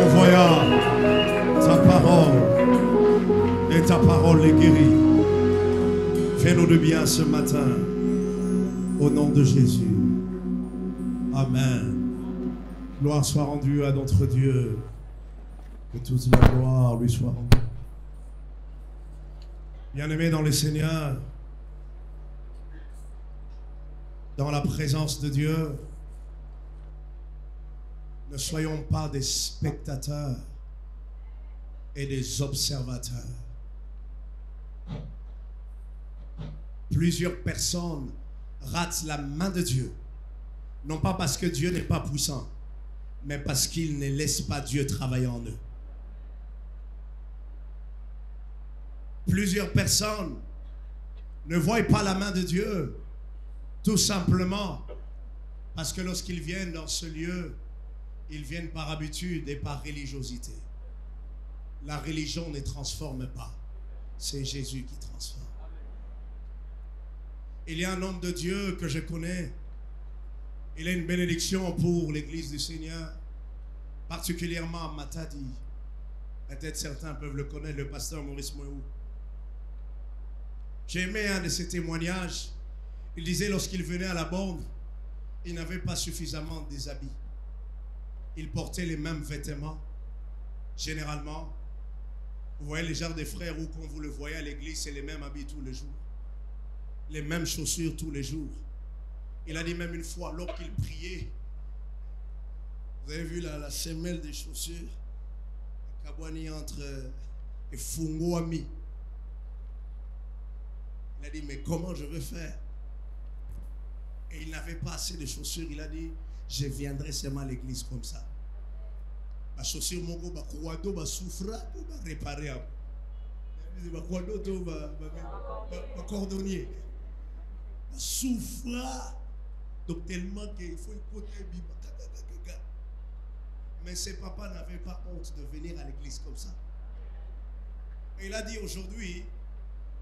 envoya ta parole et ta parole les guérit. Fais-nous de bien ce matin au nom de Jésus. Amen. Gloire soit rendue à notre Dieu. Que toute la gloire lui soit rendue. Bien-aimés dans le Seigneur, dans la présence de Dieu, ne soyons pas des spectateurs et des observateurs. Plusieurs personnes ratent la main de Dieu, non pas parce que Dieu n'est pas puissant, mais parce qu'ils ne laissent pas Dieu travailler en eux. Plusieurs personnes ne voient pas la main de Dieu, tout simplement parce que lorsqu'ils viennent dans ce lieu, ils viennent par habitude et par religiosité. La religion ne transforme pas, c'est Jésus qui transforme. Il y a un homme de Dieu que je connais. Il a une bénédiction pour l'église du Seigneur, particulièrement à Matadi. Peut-être certains peuvent le connaître, le pasteur Maurice Mouéou. J'ai aimé un de ses témoignages. Il disait lorsqu'il venait à la borne, il n'avait pas suffisamment des habits. Il portait les mêmes vêtements. Généralement, vous voyez les genres des frères où quand vous le voyez à l'église, c'est les mêmes habits tous les jours. Les mêmes chaussures tous les jours. Il a dit même une fois, lorsqu'il priait, vous avez vu la semelle des chaussures, Kabouani entre et Fungo Ami. Il a dit, mais comment je vais faire? Et il n'avait pas assez de chaussures. Il a dit, je viendrai seulement à l'église comme ça. Ma chaussure, mon gars, va souffrir, va réparer. Va cordonnier. Va souffrir. Donc tellement qu'il faut écouter. Mais ses papas n'avaient pas honte de venir à l'église comme ça. Et il a dit aujourd'hui,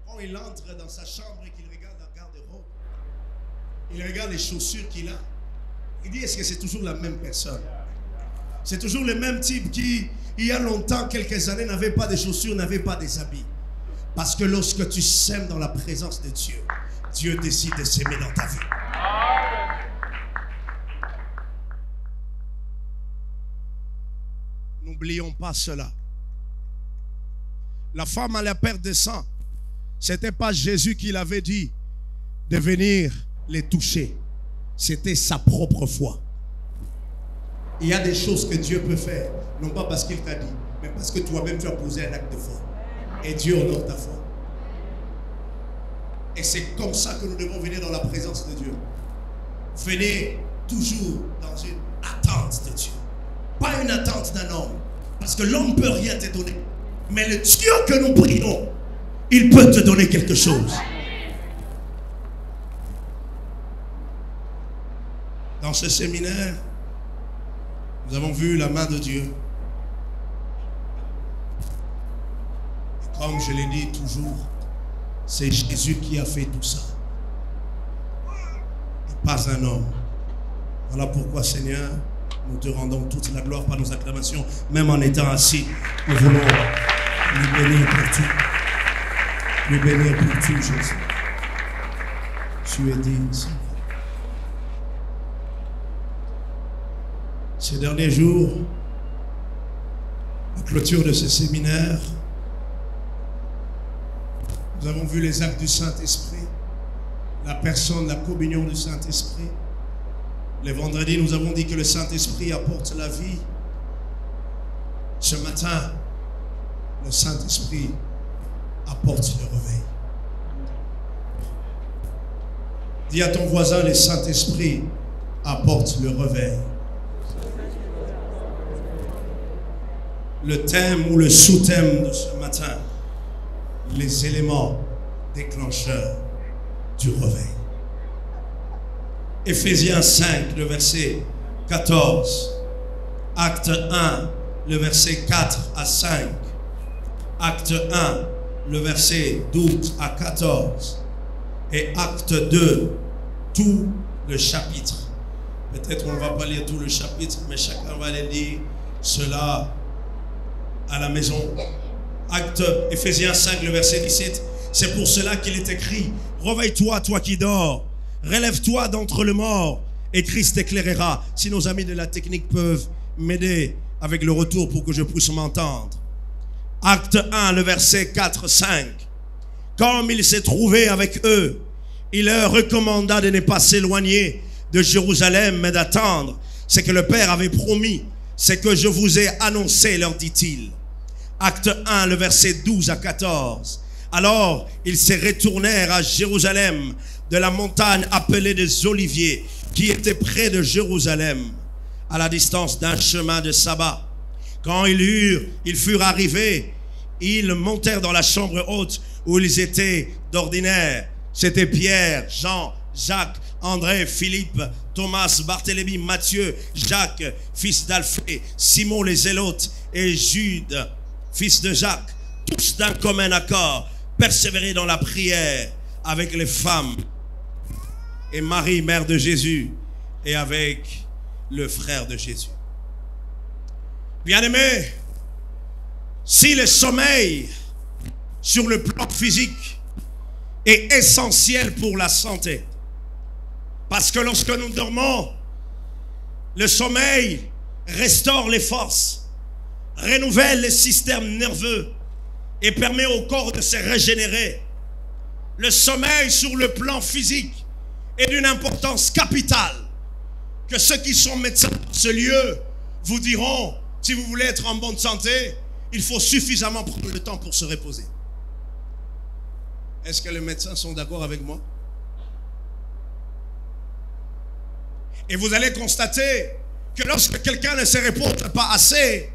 quand il entre dans sa chambre et qu'il regarde la garde-robe, il regarde les chaussures qu'il a. Il dit, est-ce que c'est toujours la même personne? C'est toujours le même type qui, il y a longtemps, quelques années, n'avait pas de chaussures, n'avait pas des habits. Parce que lorsque tu sèmes dans la présence de Dieu, Dieu décide de s'aimer dans ta vie. N'oublions pas cela. La femme à la perte de sang, ce n'était pas Jésus qui l'avait dit de venir les toucher. C'était sa propre foi. Il y a des choses que Dieu peut faire, non pas parce qu'il t'a dit, mais parce que toi-même tu as posé un acte de foi. Et Dieu honore ta foi. Et c'est comme ça que nous devons venir dans la présence de Dieu. Venez toujours dans une attente de Dieu. Pas une attente d'un homme. Parce que l'homme ne peut rien te donner. Mais le Dieu que nous prions, il peut te donner quelque chose. Dans ce séminaire, nous avons vu la main de Dieu. Et comme je l'ai dit toujours, c'est Jésus qui a fait tout ça. Et pas un homme. Voilà pourquoi, Seigneur, nous te rendons toute la gloire par nos acclamations. Même en étant assis, nous voulons lui bénir pour tout. Lui bénir pour tout, Jésus. Tu es digne, Seigneur. Ces derniers jours, la clôture de ce séminaire, nous avons vu les actes du Saint-Esprit, la personne, la communion du Saint-Esprit. Les vendredis, nous avons dit que le Saint-Esprit apporte la vie. Ce matin, le Saint-Esprit apporte le réveil. Dis à ton voisin, le Saint-Esprit apporte le réveil. Le thème ou le sous-thème de ce matin, les éléments déclencheurs du réveil. Éphésiens 5, le verset 14. Acte 1, le verset 4 à 5. Acte 1, le verset 12 à 14. Et acte 2, tout le chapitre. Peut-être on ne va pas lire tout le chapitre, mais chacun va aller lire cela à la maison. Acte Éphésiens 5, le verset 17. C'est pour cela qu'il est écrit: réveille-toi, toi qui dors, relève-toi d'entre les morts, et Christ t'éclairera. Si nos amis de la technique peuvent m'aider avec le retour pour que je puisse m'entendre. Acte 1, le verset 4-5. Comme il s'est trouvé avec eux, il leur recommanda de ne pas s'éloigner de Jérusalem, mais d'attendre ce que le Père avait promis, ce que je vous ai annoncé, leur dit-il. Acte 1, le verset 12-14. Alors, ils se retournèrent à Jérusalem, de la montagne appelée des Oliviers, qui était près de Jérusalem, à la distance d'un chemin de sabbat. Quand ils furent arrivés, ils montèrent dans la chambre haute où ils étaient d'ordinaire. C'était Pierre, Jean, Jacques, André, Philippe, Thomas, Barthélemy, Matthieu, Jacques, fils d'Alphée, Simon les Zélotes et Jude, fils de Jacques, tous d'un commun accord, persévérer dans la prière avec les femmes et Marie, mère de Jésus, et avec le frère de Jésus. Bien-aimés, si le sommeil sur le plan physique est essentiel pour la santé, parce que lorsque nous dormons, le sommeil restaure les forces, renouvelle les systèmes nerveux et permet au corps de se régénérer. Le sommeil sur le plan physique est d'une importance capitale que ceux qui sont médecins dans ce lieu vous diront: si vous voulez être en bonne santé, il faut suffisamment prendre le temps pour se reposer. Est-ce que les médecins sont d'accord avec moi? Et vous allez constater que lorsque quelqu'un ne se repose pas assez,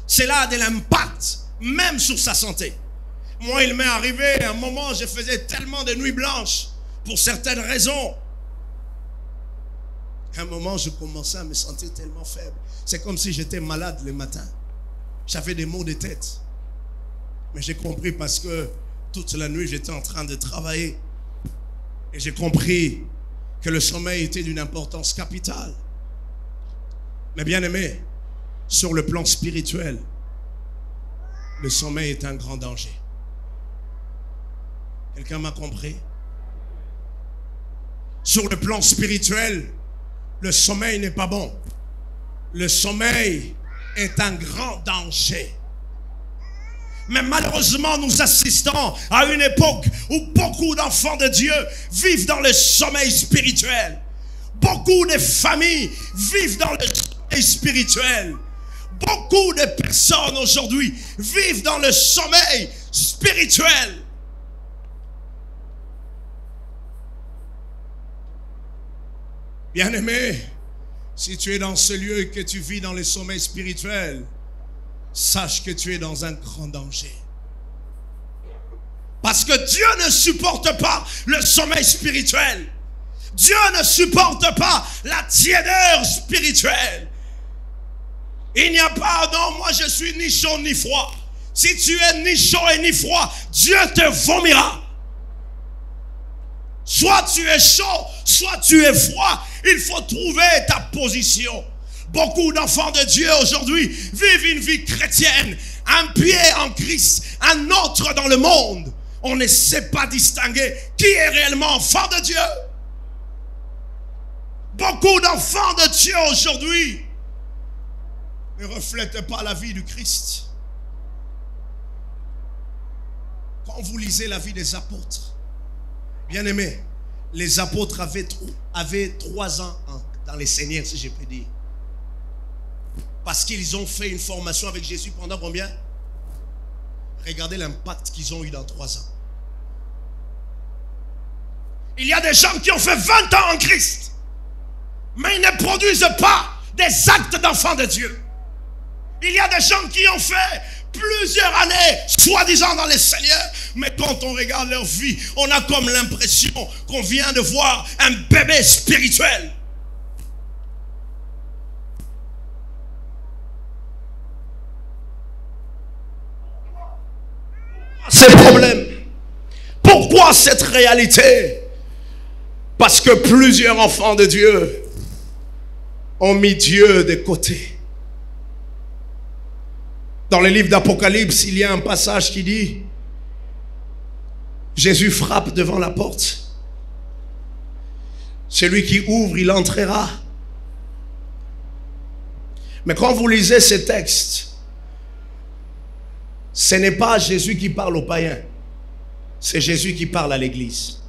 cela a de l'impact même sur sa santé. Moi, il m'est arrivé un moment, je faisais tellement de nuits blanches pour certaines raisons. À un moment, je commençais à me sentir tellement faible. C'est comme si j'étais malade le matin. J'avais des maux de tête. Mais j'ai compris parce que toute la nuit, j'étais en train de travailler. Et j'ai compris que le sommeil était d'une importance capitale. Mais bien aimé, sur le plan spirituel, le sommeil est un grand danger. Quelqu'un m'a compris? Sur le plan spirituel, le sommeil n'est pas bon. Le sommeil est un grand danger. Mais malheureusement, nous assistons à une époque où beaucoup d'enfants de Dieu vivent dans le sommeil spirituel. Beaucoup de familles vivent dans le sommeil spirituel. Beaucoup de personnes aujourd'hui vivent dans le sommeil spirituel. Bien-aimé, si tu es dans ce lieu et que tu vis dans le sommeil spirituel, sache que tu es dans un grand danger. Parce que Dieu ne supporte pas le sommeil spirituel. Dieu ne supporte pas la tiédeur spirituelle. Il n'y a pas, non, moi je suis ni chaud ni froid. Si tu es ni chaud et ni froid, Dieu te vomira. Soit tu es chaud, soit tu es froid. Il faut trouver ta position. Beaucoup d'enfants de Dieu aujourd'hui vivent une vie chrétienne. Un pied en Christ, un autre dans le monde. On ne sait pas distinguer qui est réellement enfant de Dieu. Beaucoup d'enfants de Dieu aujourd'hui ne reflètent pas la vie du Christ. Quand vous lisez la vie des apôtres, bien aimés, les apôtres avaient 3 ans dans les Seigneurs, si je peux dire. Parce qu'ils ont fait une formation avec Jésus pendant combien? Regardez l'impact qu'ils ont eu dans 3 ans. Il y a des gens qui ont fait 20 ans en Christ, mais ils ne produisent pas des actes d'enfants de Dieu. Il y a des gens qui ont fait plusieurs années, soi-disant dans les Seigneurs, mais quand on regarde leur vie, on a comme l'impression qu'on vient de voir un bébé spirituel. Ces problèmes. Pourquoi cette réalité? Parce que plusieurs enfants de Dieu ont mis Dieu de côté. Dans le livre d'Apocalypse, il y a un passage qui dit, Jésus frappe devant la porte. Celui qui ouvre, il entrera. Mais quand vous lisez ces textes, ce n'est pas Jésus qui parle aux païens, c'est Jésus qui parle à l'Église.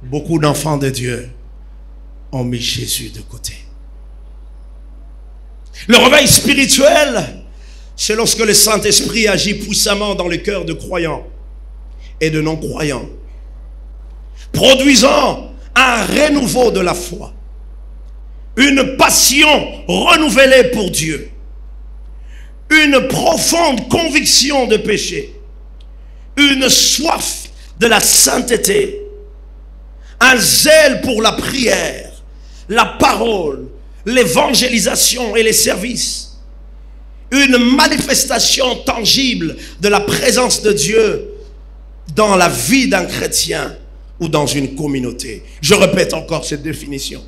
Beaucoup d'enfants de Dieu ont mis Jésus de côté. Le réveil spirituel, c'est lorsque le Saint-Esprit agit puissamment dans le cœur de croyants et de non-croyants, produisant un renouveau de la foi, une passion renouvelée pour Dieu, une profonde conviction de péché, une soif de la sainteté, un zèle pour la prière, la parole, l'évangélisation et les services, une manifestation tangible de la présence de Dieu dans la vie d'un chrétien ou dans une communauté. Je répète encore cette définition.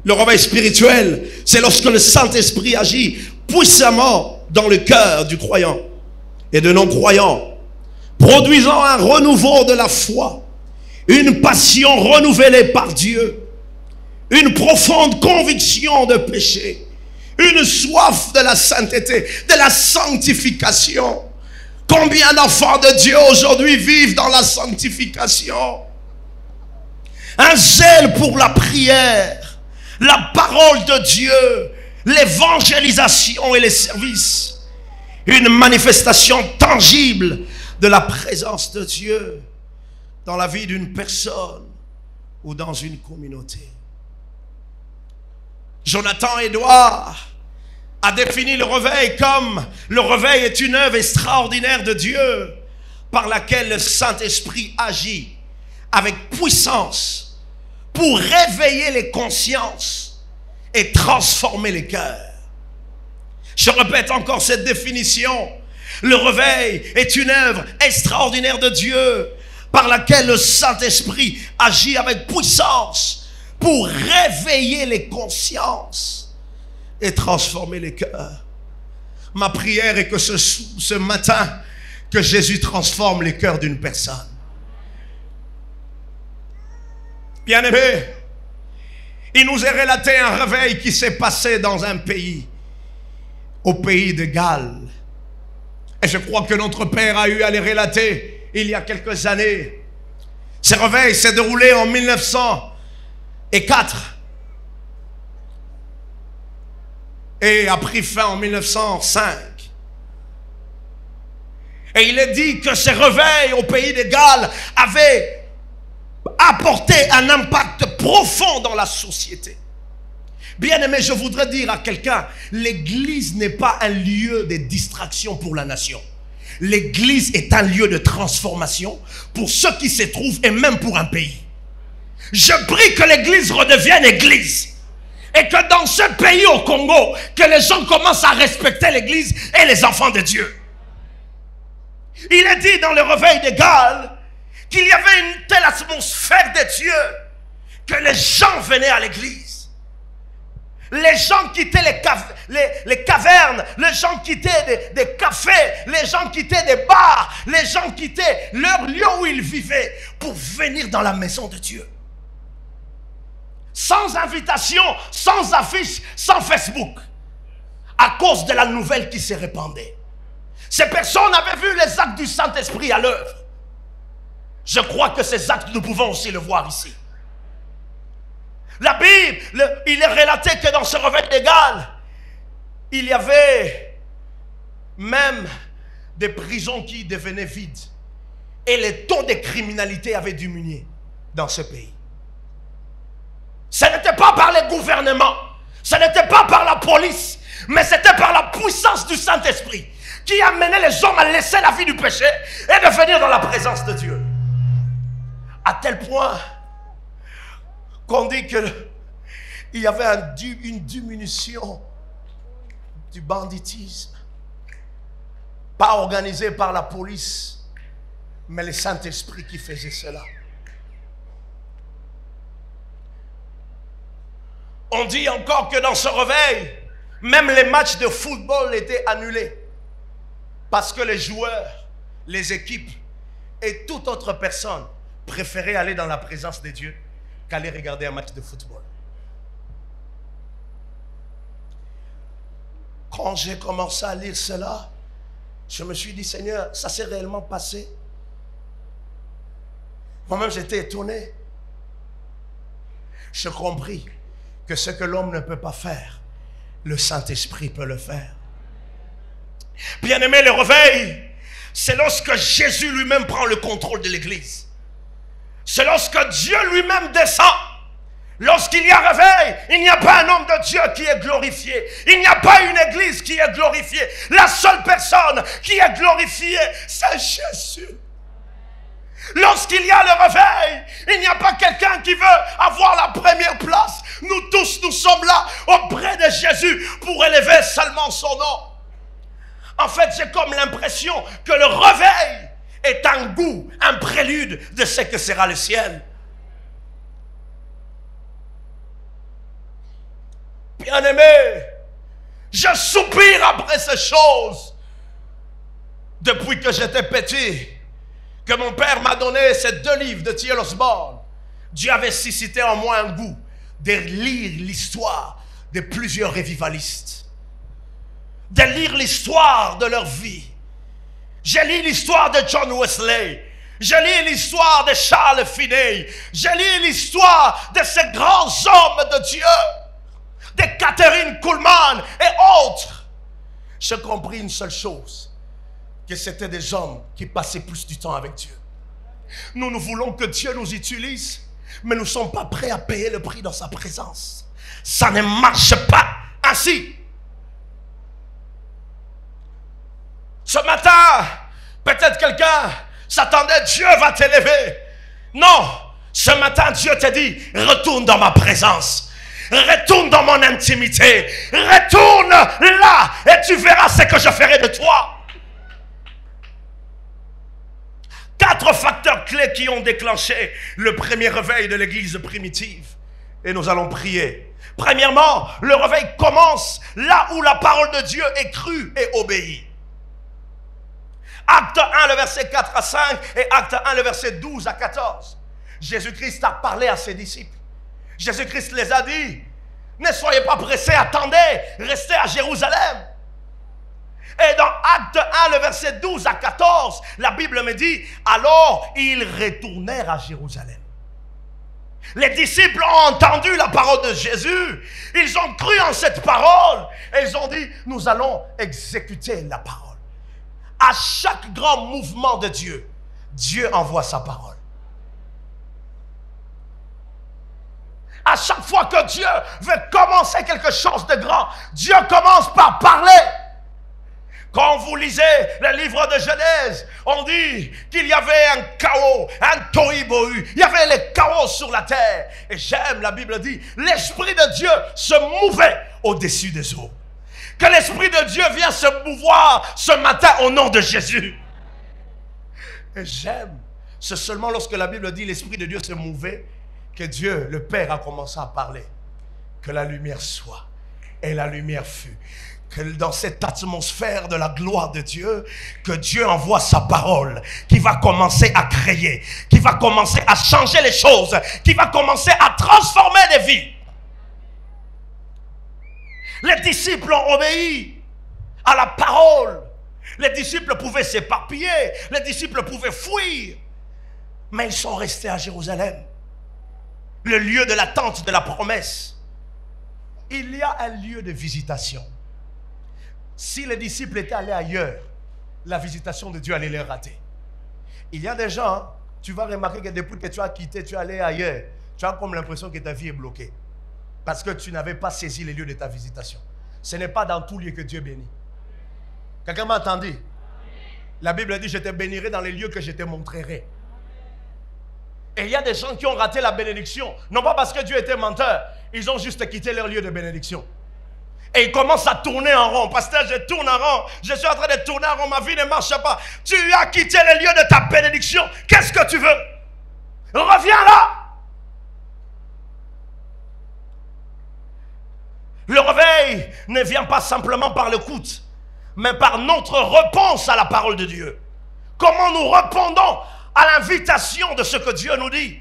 Le réveil spirituel, c'est lorsque le Saint-Esprit agit puissamment dans le cœur du croyant et de non-croyant, produisant un renouveau de la foi, une passion renouvelée par Dieu, une profonde conviction de péché, une soif de la sainteté, de la sanctification. Combien d'enfants de Dieu aujourd'hui vivent dans la sanctification? Un zèle pour la prière, la parole de Dieu, l'évangélisation et les services. Une manifestation tangible de la présence de Dieu dans la vie d'une personne ou dans une communauté. Jonathan Edouard a défini le réveil comme le réveil est une œuvre extraordinaire de Dieu par laquelle le Saint-Esprit agit avec puissance pour réveiller les consciences et transformer les cœurs. Je répète encore cette définition. Le réveil est une œuvre extraordinaire de Dieu par laquelle le Saint-Esprit agit avec puissance pour réveiller les consciences et transformer les cœurs. Ma prière est que ce matin, que Jésus transforme les cœurs d'une personne. Bien-aimés, il nous est relaté un réveil qui s'est passé dans un pays, au pays de Galles. Et je crois que notre Père a eu à les relater il y a quelques années. Ce réveil s'est déroulé en 1904 et a pris fin en 1905. Et il est dit que ce réveil au pays de Galles avait apporté un impact profond dans la société. Bien-aimé, je voudrais dire à quelqu'un, l'église n'est pas un lieu de distraction pour la nation. L'église est un lieu de transformation pour ceux qui se trouvent et même pour un pays. Je prie que l'église redevienne église. Et que dans ce pays au Congo, que les gens commencent à respecter l'église et les enfants de Dieu. Il est dit dans le réveil des Galles qu'il y avait une telle atmosphère de Dieu que les gens venaient à l'église. Les gens quittaient les cavernes, les gens quittaient des cafés, les gens quittaient des bars, les gens quittaient leur lieu où ils vivaient pour venir dans la maison de Dieu. Sans invitation, sans affiche, sans Facebook, à cause de la nouvelle qui se répandait. Ces personnes avaient vu les actes du Saint-Esprit à l'œuvre. Je crois que ces actes, nous pouvons aussi le voir ici. La Bible, il est relaté que dans ce réveil des Galles, il y avait même des prisons qui devenaient vides. Et les taux de criminalité avaient diminué dans ce pays. Ce n'était pas par les gouvernements, ce n'était pas par la police, mais c'était par la puissance du Saint-Esprit qui amenait les hommes à laisser la vie du péché et de venir dans la présence de Dieu. À tel point qu'on dit qu'il y avait une diminution du banditisme, pas organisé par la police, mais le Saint-Esprit qui faisait cela. On dit encore que dans ce réveil, même les matchs de football étaient annulés. Parce que les joueurs, les équipes et toute autre personne préféraient aller dans la présence de Dieu qu'aller regarder un match de football. Quand j'ai commencé à lire cela, je me suis dit, Seigneur, ça s'est réellement passé? Moi-même, j'étais étonné. J'ai compris que ce que l'homme ne peut pas faire, le Saint-Esprit peut le faire. Bien-aimé, le réveil, c'est lorsque Jésus lui-même prend le contrôle de l'église. C'est lorsque Dieu lui-même descend. Lorsqu'il y a réveil, il n'y a pas un homme de Dieu qui est glorifié. Il n'y a pas une église qui est glorifiée. La seule personne qui est glorifiée, c'est Jésus. Lorsqu'il y a le réveil, il n'y a pas quelqu'un qui veut avoir la première place. Nous tous, nous sommes là auprès de Jésus pour élever seulement son nom. En fait, j'ai comme l'impression que le réveil est un goût, un prélude de ce que sera le ciel. Bien-aimé, je soupire après ces choses. Depuis que j'étais petit, que mon père m'a donné ces 2 livres de T.L. Osborne, Dieu avait suscité en moi un goût de lire l'histoire de plusieurs revivalistes, de lire l'histoire de leur vie. J'ai lu l'histoire de John Wesley, j'ai lu l'histoire de Charles Finney, j'ai lu l'histoire de ces grands hommes de Dieu, de Catherine Kuhlman et autres. J'ai compris une seule chose, que c'était des hommes qui passaient plus du temps avec Dieu. Nous voulons que Dieu nous utilise, mais nous ne sommes pas prêts à payer le prix dans sa présence. Ça ne marche pas ainsi. Ce matin, peut-être quelqu'un s'attendait, Dieu va t'élever. Non, ce matin Dieu te dit, retourne dans ma présence. Retourne dans mon intimité. Retourne là et tu verras ce que je ferai de toi. 4 facteurs clés qui ont déclenché le premier réveil de l'église primitive. Et nous allons prier. Premièrement, le réveil commence là où la parole de Dieu est crue et obéie. Acte 1, le verset 4 à 5 et Acte 1, le verset 12 à 14. Jésus-Christ a parlé à ses disciples. Jésus-Christ les a dit, ne soyez pas pressés, attendez, restez à Jérusalem. Et dans Acte 1, le verset 12 à 14, la Bible me dit, alors ils retournèrent à Jérusalem. Les disciples ont entendu la parole de Jésus, ils ont cru en cette parole, et ils ont dit, nous allons exécuter la parole. À chaque grand mouvement de Dieu, Dieu envoie sa parole. À chaque fois que Dieu veut commencer quelque chose de grand, Dieu commence par parler. Quand vous lisez le livre de Genèse, on dit qu'il y avait un chaos, un tohu-bohu. Il y avait le chaos sur la terre. Et j'aime, la Bible dit, l'Esprit de Dieu se mouvait au-dessus des eaux. Que l'Esprit de Dieu vienne se mouvoir ce matin au nom de Jésus. Et j'aime, c'est seulement lorsque la Bible dit l'Esprit de Dieu se mouvait que Dieu, le Père, a commencé à parler. Que la lumière soit. Et la lumière fut. Que dans cette atmosphère de la gloire de Dieu, que Dieu envoie sa parole qui va commencer à créer, qui va commencer à changer les choses, qui va commencer à transformer les vies. Les disciples ont obéi à la parole. Les disciples pouvaient s'éparpiller, les disciples pouvaient fuir, mais ils sont restés à Jérusalem, le lieu de l'attente de la promesse. Il y a un lieu de visitation. Si les disciples étaient allés ailleurs, la visitation de Dieu allait les rater. Il y a des gens, tu vas remarquer que depuis que tu as quitté, tu es allé ailleurs, tu as comme l'impression que ta vie est bloquée. Parce que tu n'avais pas saisi les lieux de ta visitation. Ce n'est pas dans tout lieu que Dieu bénit. Quelqu'un m'a entendu? La Bible dit, je te bénirai dans les lieux que je te montrerai. Et il y a des gens qui ont raté la bénédiction, non pas parce que Dieu était menteur, ils ont juste quitté leur lieu de bénédiction. Et ils commencent à tourner en rond. Pasteur, je tourne en rond. Je suis en train de tourner en rond. Ma vie ne marche pas. Tu as quitté le lieu de ta bénédiction. Qu'est-ce que tu veux? Reviens là. Le réveil ne vient pas simplement par l'écoute, mais par notre réponse à la parole de Dieu. Comment nous répondons à l'invitation de ce que Dieu nous dit.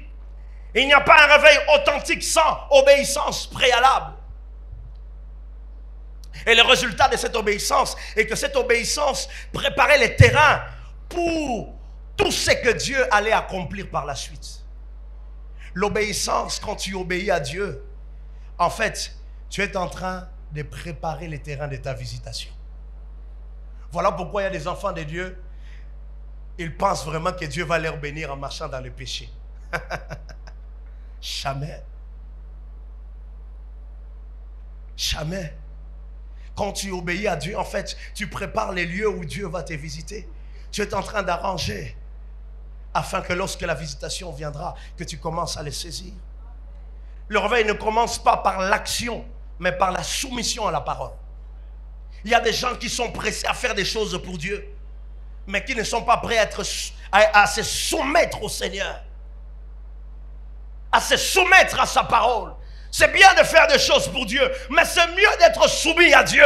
Il n'y a pas un réveil authentique sans obéissance préalable. Et le résultat de cette obéissance est que cette obéissance préparait les terrains pour tout ce que Dieu allait accomplir par la suite. L'obéissance, quand tu obéis à Dieu, en fait, tu es en train de préparer les terrains de ta visitation. Voilà pourquoi il y a des enfants de Dieu, ils pensent vraiment que Dieu va leur bénir en marchant dans le péché. Jamais. Jamais. Quand tu obéis à Dieu, en fait, tu prépares les lieux où Dieu va te visiter. Tu es en train d'arranger afin que lorsque la visitation viendra, que tu commences à les saisir. Le réveil ne commence pas par l'action, mais par la soumission à la parole. Il y a des gens qui sont pressés à faire des choses pour Dieu, mais qui ne sont pas prêts à se soumettre au Seigneur, à se soumettre à sa parole. C'est bien de faire des choses pour Dieu, mais c'est mieux d'être soumis à Dieu.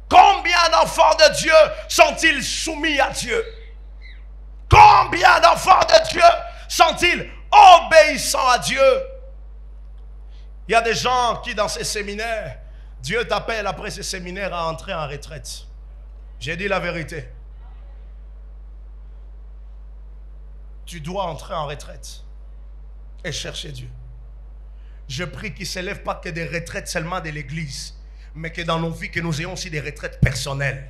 Combien d'enfants de Dieu sont-ils soumis à Dieu? Combien d'enfants de Dieu sont-ils obéissants à Dieu? Il y a des gens qui dans ces séminaires, Dieu t'appelle après ces séminaires à entrer en retraite. J'ai dit la vérité. Tu dois entrer en retraite et chercher Dieu. Je prie qu'il ne s'élève pas que des retraites seulement de l'église, mais que dans nos vies, que nous ayons aussi des retraites personnelles.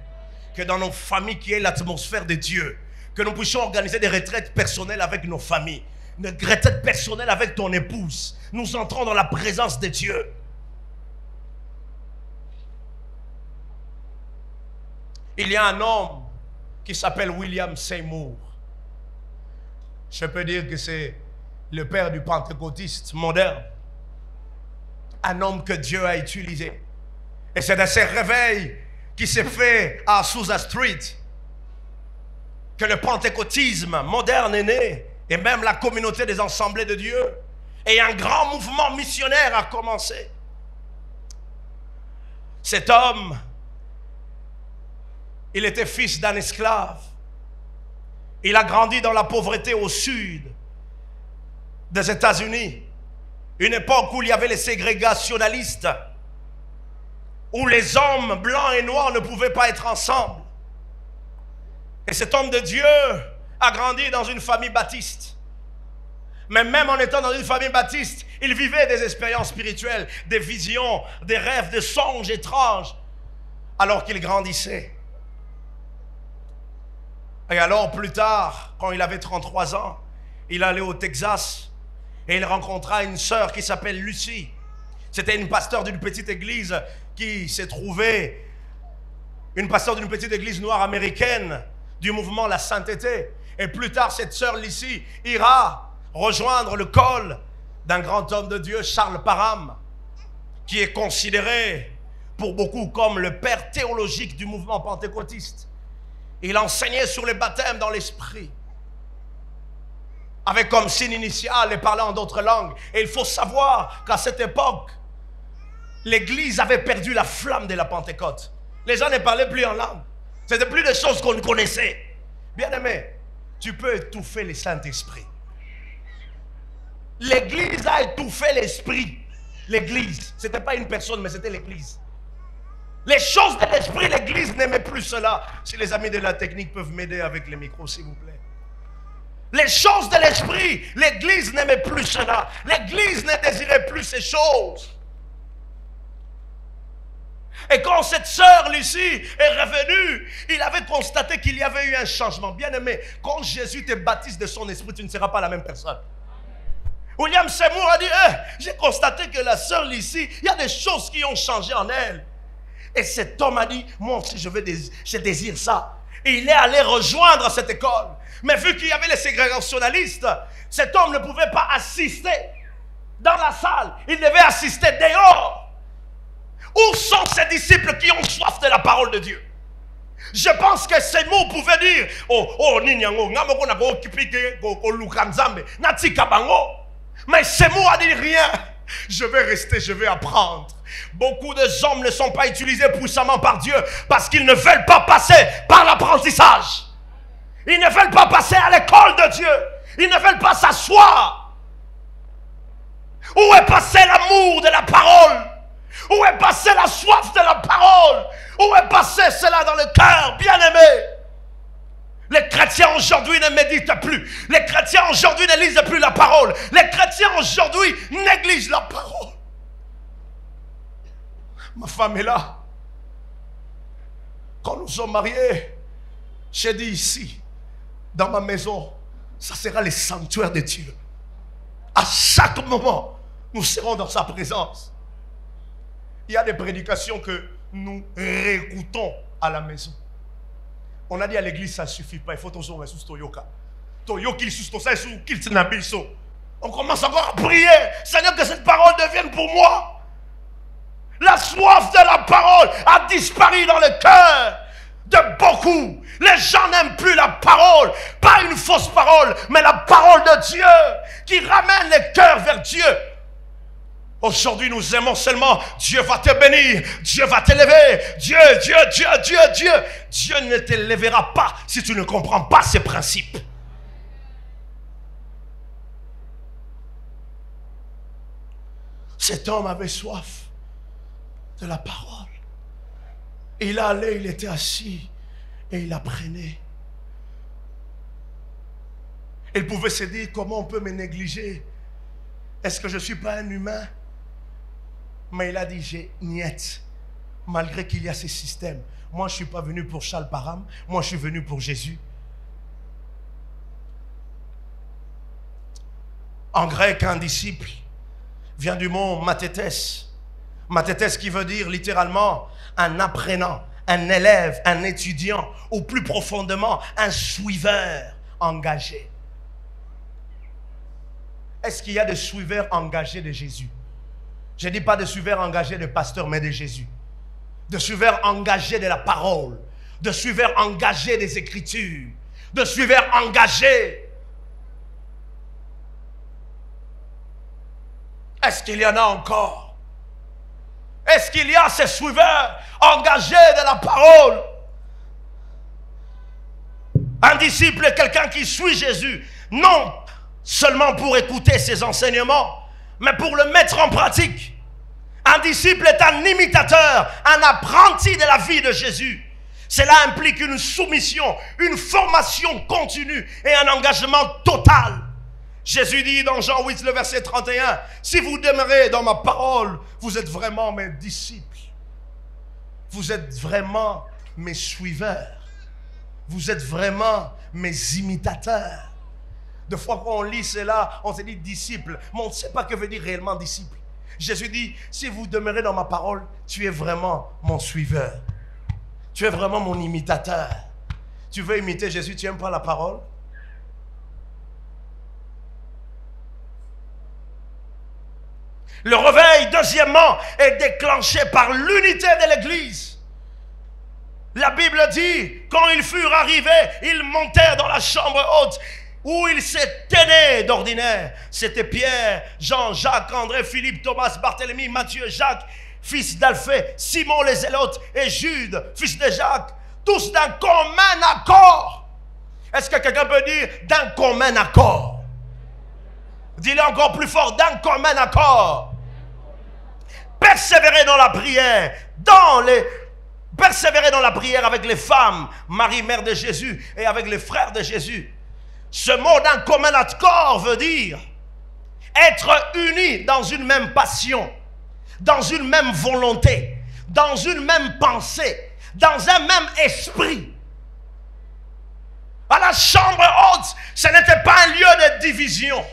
Que dans nos familles, qu'il y ait l'atmosphère de Dieu. Que nous puissions organiser des retraites personnelles avec nos familles. Une retraite personnelle avec ton épouse. Nous entrons dans la présence de Dieu. Il y a un homme qui s'appelle William Seymour. Je peux dire que c'est le père du pentecôtiste moderne. Un homme que Dieu a utilisé. Et c'est de ces réveils qui s'est fait à Azusa Street que le pentecôtisme moderne est né. Et même la communauté des assemblées de Dieu. Et un grand mouvement missionnaire a commencé. Cet homme, il était fils d'un esclave. Il a grandi dans la pauvreté au sud des États-Unis. Une époque où il y avait les ségrégationalistes, où les hommes blancs et noirs ne pouvaient pas être ensemble. Et cet homme de Dieu a grandi dans une famille baptiste. Mais même en étant dans une famille baptiste, il vivait des expériences spirituelles, des visions, des rêves, des songes étranges, alors qu'il grandissait. Et alors plus tard, quand il avait 33 ans, il allait au Texas et il rencontra une sœur qui s'appelle Lucie. C'était une pasteur d'une petite église qui s'est trouvée, une pasteur d'une petite église noire américaine du mouvement La Sainteté. Et plus tard, cette sœur Lucie ira rejoindre le col d'un grand homme de Dieu, Charles Parham, qui est considéré pour beaucoup comme le père théologique du mouvement pentecôtiste. Il enseignait sur les baptêmes dans l'esprit, avec comme signe initial et parlant en d'autres langues. Et il faut savoir qu'à cette époque, l'église avait perdu la flamme de la Pentecôte. Les gens ne parlaient plus en langue. C'était plus des choses qu'on connaissait. Bien aimé, tu peux étouffer le Saint-Esprit. L'église a étouffé l'esprit. L'église, ce n'était pas une personne, mais c'était l'église. Les choses de l'esprit, l'église n'aimait plus cela. Si les amis de la technique peuvent m'aider avec les micros, s'il vous plaît. Les choses de l'esprit, l'église n'aimait plus cela. L'église ne désirait plus ces choses. Et quand cette sœur Lucie est revenue, il avait constaté qu'il y avait eu un changement. Bien aimé, quand Jésus te baptise de son esprit, tu ne seras pas la même personne. William Seymour a dit, j'ai constaté que la sœur Lucie, il y a des choses qui ont changé en elle. Et cet homme a dit, moi aussi je désire ça. Et il est allé rejoindre cette école. Mais vu qu'il y avait les ségrégationalistes, cet homme ne pouvait pas assister dans la salle. Il devait assister dehors. Où sont ces disciples qui ont soif de la parole de Dieu? Je pense que ces mots pouvaient dire, mais ces mots a dit rien. Je vais rester, je vais apprendre. Beaucoup de hommes ne sont pas utilisés puissamment par Dieu parce qu'ils ne veulent pas passer par l'apprentissage. Ils ne veulent pas passer à l'école de Dieu. Ils ne veulent pas s'asseoir. Où est passé l'amour de la parole? Où est passé la soif de la parole? Où est passé cela dans le cœur, bien-aimé? Les chrétiens aujourd'hui ne méditent plus. Les chrétiens aujourd'hui ne lisent plus la parole. Les chrétiens aujourd'hui négligent la parole. Ma femme est là. Quand nous sommes mariés, j'ai dit ici, dans ma maison, ça sera le sanctuaire de Dieu. À chaque moment, nous serons dans sa présence. Il y a des prédications que nous réécoutons à la maison. On a dit à l'église, ça ne suffit pas. Il faut toujours ressusciter Toyoka. Toyoki, on commence encore à prier. Seigneur, que cette parole devienne pour moi. La soif de la parole a disparu dans le cœur de beaucoup. Les gens n'aiment plus la parole. Pas une fausse parole, mais la parole de Dieu qui ramène les cœurs vers Dieu. Aujourd'hui, nous aimons seulement Dieu va te bénir, Dieu va t'élever, Dieu. Dieu ne t'élèvera pas si tu ne comprends pas ses principes. Cet homme avait soif de la parole. Il allait, il était assis et il apprenait. Il pouvait se dire, comment on peut me négliger? Est-ce que je ne suis pas un humain? Mais il a dit, j'ai niette, malgré qu'il y a ces systèmes. Moi, je ne suis pas venu pour Charles Parham, moi, je suis venu pour Jésus. En grec, un disciple vient du mot mathétès. Mathétès qui veut dire littéralement un apprenant, un élève, un étudiant, ou plus profondément, un suiveur engagé. Est-ce qu'il y a des suiveurs engagés de Jésus? Je ne dis pas de suiveurs engagés de pasteurs, mais de Jésus. De suiveurs engagés de la parole. De suiveurs engagés des Écritures. De suiveurs engagés. Est-ce qu'il y en a encore? Est-ce qu'il y a ces suiveurs engagés de la parole? Un disciple est quelqu'un qui suit Jésus, non seulement pour écouter ses enseignements, mais pour le mettre en pratique. Un disciple est un imitateur, un apprenti de la vie de Jésus. Cela implique une soumission, une formation continue et un engagement total. Jésus dit dans Jean 8, le verset 31, « Si vous demeurez dans ma parole, vous êtes vraiment mes disciples. Vous êtes vraiment mes suiveurs. Vous êtes vraiment mes imitateurs. » Des fois, quand on lit cela, on se dit disciple, mais on ne sait pas que veut dire réellement disciple. Jésus dit, si vous demeurez dans ma parole, tu es vraiment mon suiveur. Tu es vraiment mon imitateur. Tu veux imiter Jésus, tu n'aimes pas la parole? Le réveil, deuxièmement, est déclenché par l'unité de l'Église. La Bible dit, quand ils furent arrivés, ils montèrent dans la chambre haute, où ils se tenaient d'ordinaire. C'était Pierre, Jean, Jacques, André, Philippe, Thomas, Barthélemy, Matthieu, Jacques, fils d'Alphée, Simon les Zélotes et Jude, fils de Jacques, tous d'un commun accord. Est-ce que quelqu'un peut dire d'un commun accord? Dis-le encore plus fort, d'un commun accord. Persévérer dans la prière, persévérer dans la prière avec les femmes, Marie, mère de Jésus, et avec les frères de Jésus. Ce mot d'un commun accord veut dire être unis dans une même passion, dans une même volonté, dans une même pensée, dans un même esprit. À la chambre haute, ce n'était pas un lieu de division.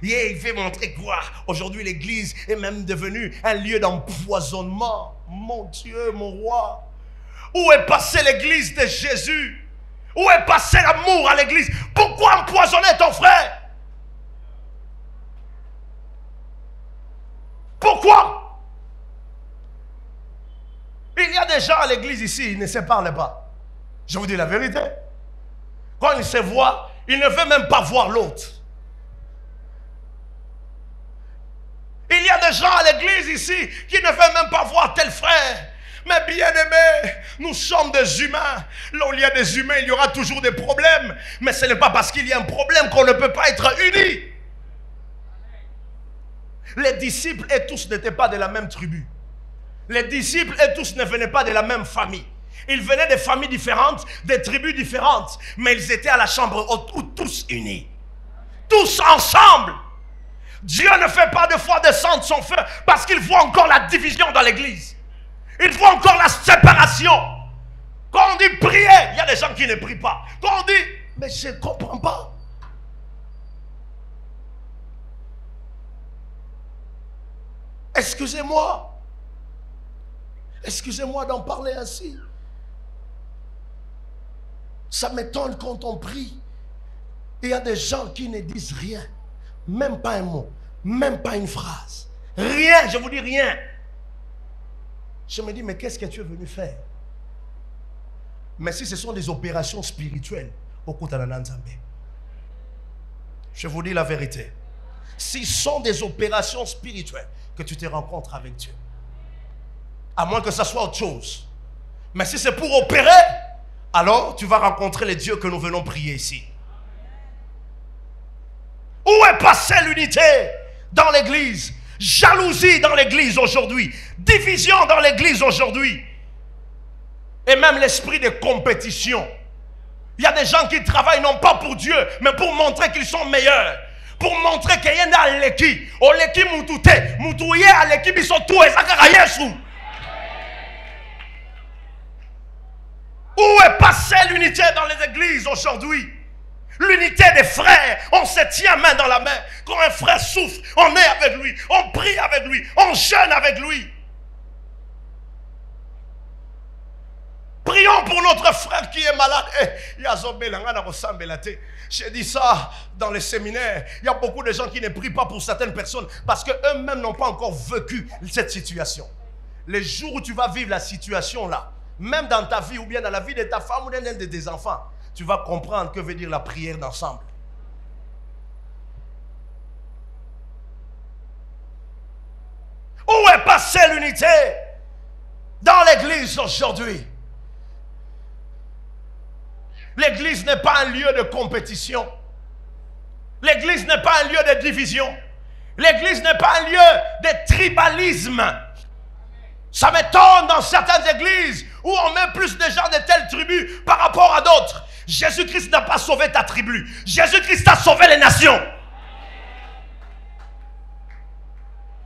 Il veut montrer quoi? Aujourd'hui, l'église est même devenue un lieu d'empoisonnement. Mon Dieu, mon roi. Où est passée l'église de Jésus? Où est passé l'amour à l'église? Pourquoi empoisonner ton frère? Pourquoi? Il y a des gens à l'église ici, ils ne se parlent pas. Je vous dis la vérité. Quand ils se voient, ils ne veulent même pas voir l'autre. des gens à l'église ici qui ne veulent même pas voir tel frère. Mais bien aimés, nous sommes des humains. Là où il y a des humains, il y aura toujours des problèmes. Mais ce n'est pas parce qu'il y a un problème qu'on ne peut pas être unis. Les disciples et tous n'étaient pas de la même tribu. Les disciples et tous ne venaient pas de la même famille. Ils venaient de familles différentes, des tribus différentes. Mais ils étaient à la chambre haute, tous unis. Tous ensemble. Dieu ne fait pas de fois descendre son feu parce qu'il voit encore la division dans l'église. Il voit encore la séparation. Quand on dit prier, il y a des gens qui ne prient pas. Quand on dit, mais je ne comprends pas. Excusez-moi. Excusez-moi d'en parler ainsi. Ça m'étonne quand on prie. Il y a des gens qui ne disent rien. Même pas un mot. Même pas une phrase. Rien, je vous dis rien. Je me dis, mais qu'est-ce que tu es venu faire? Mais si ce sont des opérations spirituelles, je vous dis la vérité. Si ce sont des opérations spirituelles que tu te rencontres avec Dieu, à moins que ça soit autre chose. Mais si c'est pour opérer, alors tu vas rencontrer les dieux que nous venons prier ici. Où est passée l'unité dans l'église? Jalousie dans l'église aujourd'hui, division dans l'église aujourd'hui, et même l'esprit de compétition. Il y a des gens qui travaillent non pas pour Dieu, mais pour montrer qu'ils sont meilleurs, pour montrer qu'il y a un leki, au leki mutute, mutuye à leki bisotu ezakara Yesu. Où est passée l'unité dans les églises aujourd'hui? L'unité des frères, on se tient main dans la main. Quand un frère souffre, on est avec lui, on prie avec lui, on jeûne avec lui. Prions pour notre frère qui est malade. J'ai dit ça dans les séminaires. Il y a beaucoup de gens qui ne prient pas pour certaines personnes parce qu'eux-mêmes n'ont pas encore vécu cette situation. Les jours où tu vas vivre la situation là, même dans ta vie ou bien dans la vie de ta femme ou d'un de tes enfants, tu vas comprendre que veut dire la prière d'ensemble. Où est passée l'unité dans l'église aujourd'hui? L'église n'est pas un lieu de compétition. L'église n'est pas un lieu de division. L'église n'est pas un lieu de tribalisme. Ça m'étonne dans certaines églises où on met plus de gens de telle tribu par rapport à d'autres. Jésus-Christ n'a pas sauvé ta tribu. Jésus-Christ a sauvé les nations.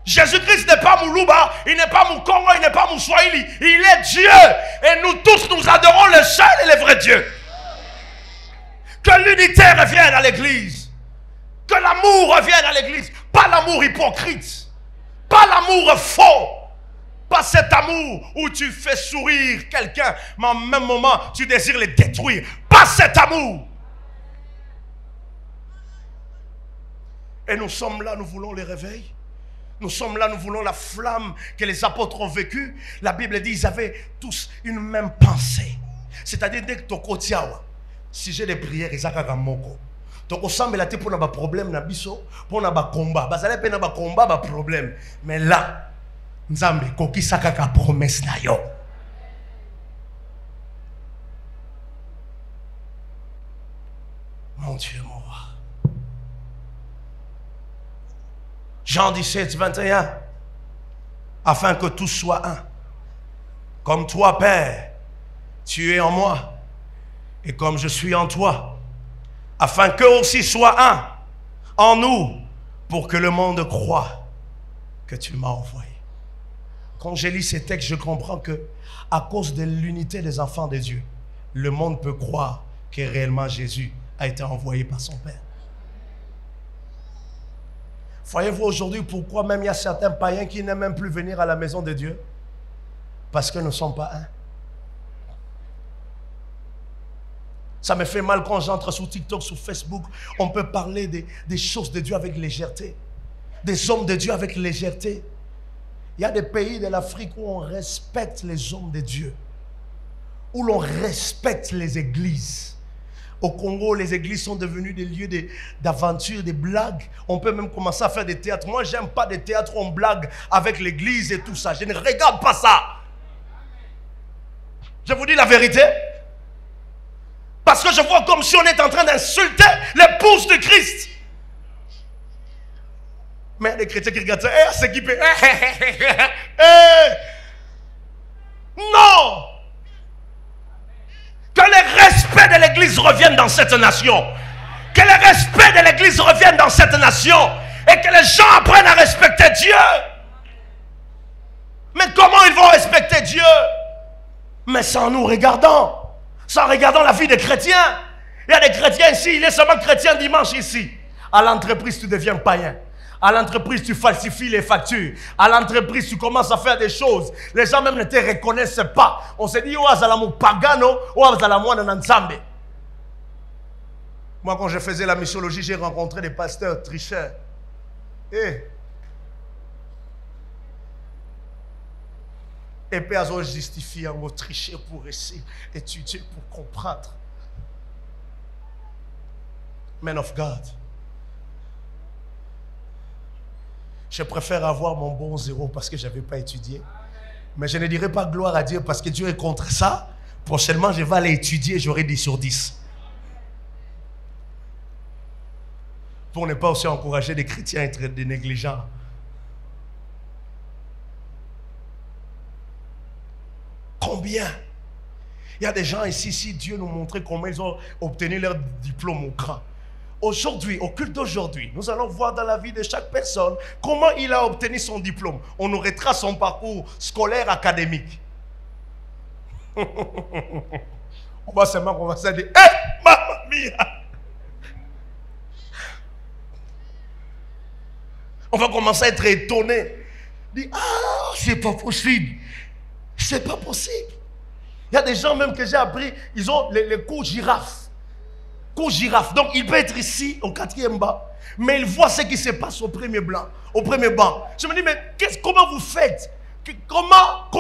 Jésus-Christ n'est pas Moulouba, il n'est pas Moukongo, il n'est pas Mouswahili. Il est Dieu. Et nous tous, nous adorons le seul et le vrai Dieu. Que l'unité revienne à l'église. Que l'amour revienne à l'église. Pas l'amour hypocrite. Pas l'amour faux. Pas cet amour où tu fais sourire quelqu'un, mais en même moment, tu désires le détruire. Pas cet amour. Et nous sommes là, nous voulons les réveils. Nous sommes là, nous voulons la flamme que les apôtres ont vécue. La Bible dit qu'ils avaient tous une même pensée. C'est-à-dire, dès que tu as si j'ai des prières, ils ont moko. Donc, on semble là pour un problème, pour un combat. Parce que pour un combat, un problème. Mais là, Nzambe koki sakaka promesse na yo. Mon Dieu, mon roi. Jean 17, 21. Afin que tous soient un. Comme toi, Père, tu es en moi. Et comme je suis en toi. Afin qu'eux aussi soient un en nous. Pour que le monde croie que tu m'as envoyé. Quand je lis ces textes, je comprends que à cause de l'unité des enfants de Dieu, le monde peut croire que réellement Jésus a été envoyé par son Père. Voyez-vous aujourd'hui pourquoi même il y a certains païens qui n'aiment même plus venir à la maison de Dieu? Parce que nous ne sommes pas un. Ça me fait mal quand j'entre sur TikTok, sur Facebook. On peut parler des choses de Dieu avec légèreté. Des hommes de Dieu avec légèreté. Il y a des pays de l'Afrique où on respecte les hommes de Dieu. Où l'on respecte les églises. Au Congo, les églises sont devenues des lieux d'aventure, des blagues. On peut même commencer à faire des théâtres. Moi, j'aime pas des théâtres où on blague avec l'église et tout ça. Je ne regarde pas ça. Je vous dis la vérité. Parce que je vois comme si on est en train d'insulter l'épouse de Christ. Mais il y a des chrétiens qui regardent ça. C'est qui peut. Non! Que le respect de l'église revienne dans cette nation. Que le respect de l'église revienne dans cette nation. Et que les gens apprennent à respecter Dieu. Mais comment ils vont respecter Dieu? Mais sans nous regardant. Sans regardant la vie des chrétiens. Il y a des chrétiens ici, il est seulement chrétien dimanche ici. À l'entreprise, tu deviens païen. À l'entreprise, tu falsifies les factures. À l'entreprise, tu commences à faire des choses. Les gens même ne te reconnaissent pas. On se dit, pagano, moi, quand je faisais la missiologie, j'ai rencontré des pasteurs tricheurs. Et puis, ils ont justifié en tricher pour essayer d'étudier, pour comprendre. Men of God. Je préfère avoir mon bon 0 parce que je n'avais pas étudié. Mais je ne dirai pas gloire à Dieu parce que Dieu est contre ça. Prochainement, je vais aller étudier et j'aurai 10 sur 10. Pour ne pas aussi encourager les chrétiens à être des négligents. Combien? Il y a des gens ici, si Dieu nous montrait comment ils ont obtenu leur diplôme au grand. Aujourd'hui, au culte d'aujourd'hui, nous allons voir dans la vie de chaque personne comment il a obtenu son diplôme. On nous retrace son parcours scolaire, académique. On va seulement commencer à dire, mamma mia! On va commencer à être étonné. Dire, c'est pas possible. C'est pas possible. Il y a des gens même que j'ai appris, ils ont les cours girafes. Cours girafe. Donc il peut être ici, au 4e banc, mais il voit ce qui se passe au premier banc. Je me dis, mais comment vous faites? Comment?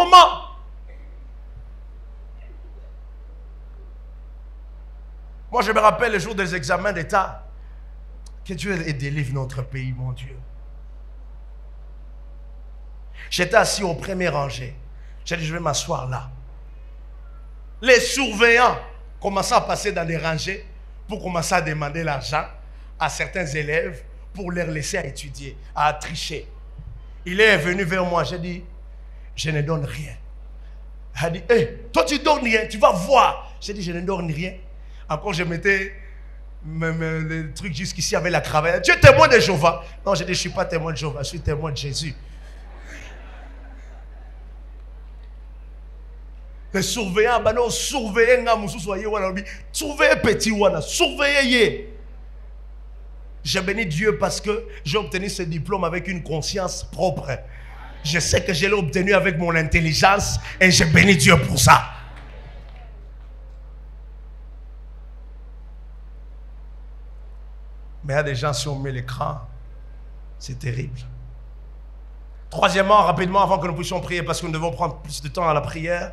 Moi, je me rappelle le jour des examens d'État. Que Dieu délivre notre pays, mon Dieu. J'étais assis au premier rangée. J'ai dit, je vais m'asseoir là. Les surveillants commençaient à passer dans des rangées pour commencer à demander l'argent à certains élèves pour leur laisser à étudier, à tricher. Il est venu vers moi, j'ai dit, je ne donne rien. Il a dit, toi tu donnes rien, tu vas voir. J'ai dit, je ne donne rien. Encore je mettais le truc jusqu'ici avec la cravate. Tu es témoin de Jéhovah? Non, j'ai dit, je ne suis pas témoin de Jéhovah, je suis témoin de Jésus. Les surveillants, surveillez petit, surveillez. J'ai béni Dieu parce que j'ai obtenu ce diplôme avec une conscience propre. Je sais que je l'ai obtenu avec mon intelligence et j'ai béni Dieu pour ça. Mais il y a des gens, si on met l'écran, c'est terrible. Troisièmement, rapidement, avant que nous puissions prier, parce que nous devons prendre plus de temps à la prière,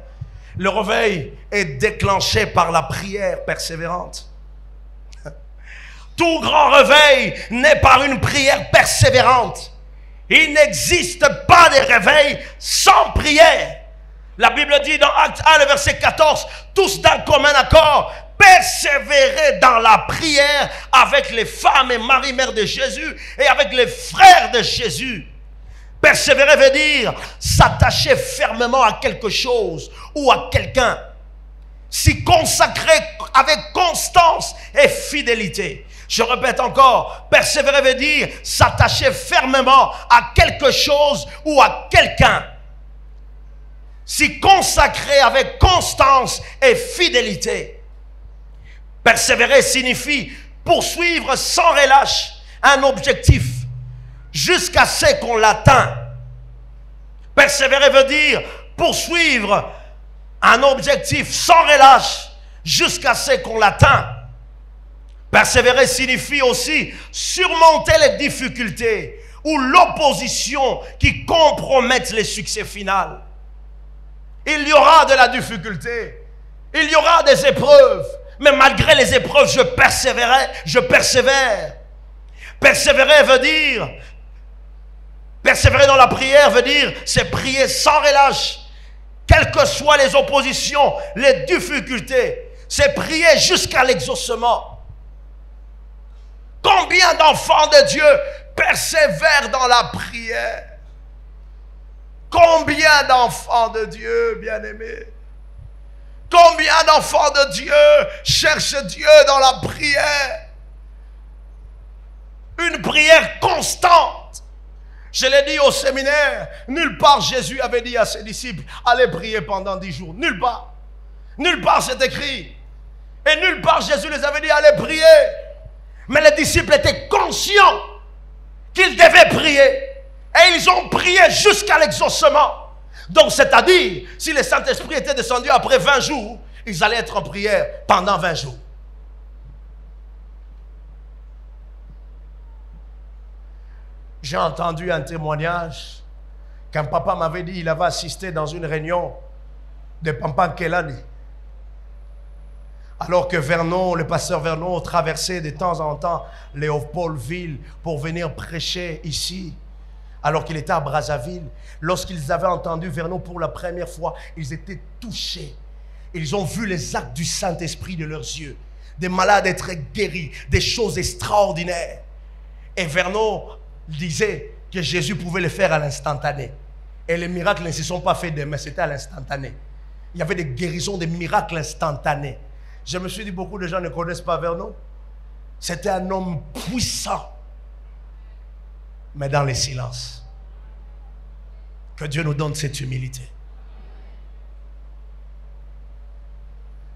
le réveil est déclenché par la prière persévérante. Tout grand réveil naît par une prière persévérante. Il n'existe pas de réveil sans prière. La Bible dit dans Acte 1, le verset 14, tous d'un commun accord, persévérer dans la prière avec les femmes et Marie, mère de Jésus, et avec les frères de Jésus. Persévérer veut dire s'attacher fermement à quelque chose ou à quelqu'un. S'y consacrer avec constance et fidélité. Je répète encore, persévérer veut dire s'attacher fermement à quelque chose ou à quelqu'un. S'y consacrer avec constance et fidélité. Persévérer signifie poursuivre sans relâche un objectif jusqu'à ce qu'on l'atteint. Persévérer veut dire poursuivre un objectif sans relâche jusqu'à ce qu'on l'atteint. Persévérer signifie aussi surmonter les difficultés ou l'opposition qui compromettent le succès final. Il y aura de la difficulté, il y aura des épreuves, Mais malgré les épreuves, je persévérais, je persévère. Persévérer veut dire, persévérer dans la prière veut dire, c'est prier sans relâche. Quelles que soient les oppositions, les difficultés, c'est prier jusqu'à l'exaucement. Combien d'enfants de Dieu persévèrent dans la prière? Combien d'enfants de Dieu, bien-aimés? Combien d'enfants de Dieu cherchent Dieu dans la prière? Une prière constante. Je l'ai dit au séminaire, nulle part Jésus avait dit à ses disciples, allez prier pendant 10 jours. Nulle part. Nulle part c'est écrit. Et nulle part Jésus les avait dit, allez prier. Mais les disciples étaient conscients qu'ils devaient prier. Et ils ont prié jusqu'à l'exaucement. Donc c'est-à-dire, si le Saint-Esprit était descendu après 20 jours, ils allaient être en prière pendant 20 jours. J'ai entendu un témoignage qu'un papa m'avait dit, il avait assisté dans une réunion de Pampan Kelani. Alors que Vernon, le pasteur Vernon, traversait de temps en temps Léopoldville pour venir prêcher ici. Alors qu'il était à Brazzaville, lorsqu'ils avaient entendu Vernon pour la première fois, ils étaient touchés. Ils ont vu les actes du Saint-Esprit de leurs yeux. Des malades être guéris, des choses extraordinaires. Et Vernon disait que Jésus pouvait le faire à l'instantané. Et les miracles ne se sont pas faits demain, c'était à l'instantané. Il y avait des guérisons, des miracles instantanés. Je me suis dit, beaucoup de gens ne connaissent pas Vernon. C'était un homme puissant. Mais dans le silence. Que Dieu nous donne cette humilité.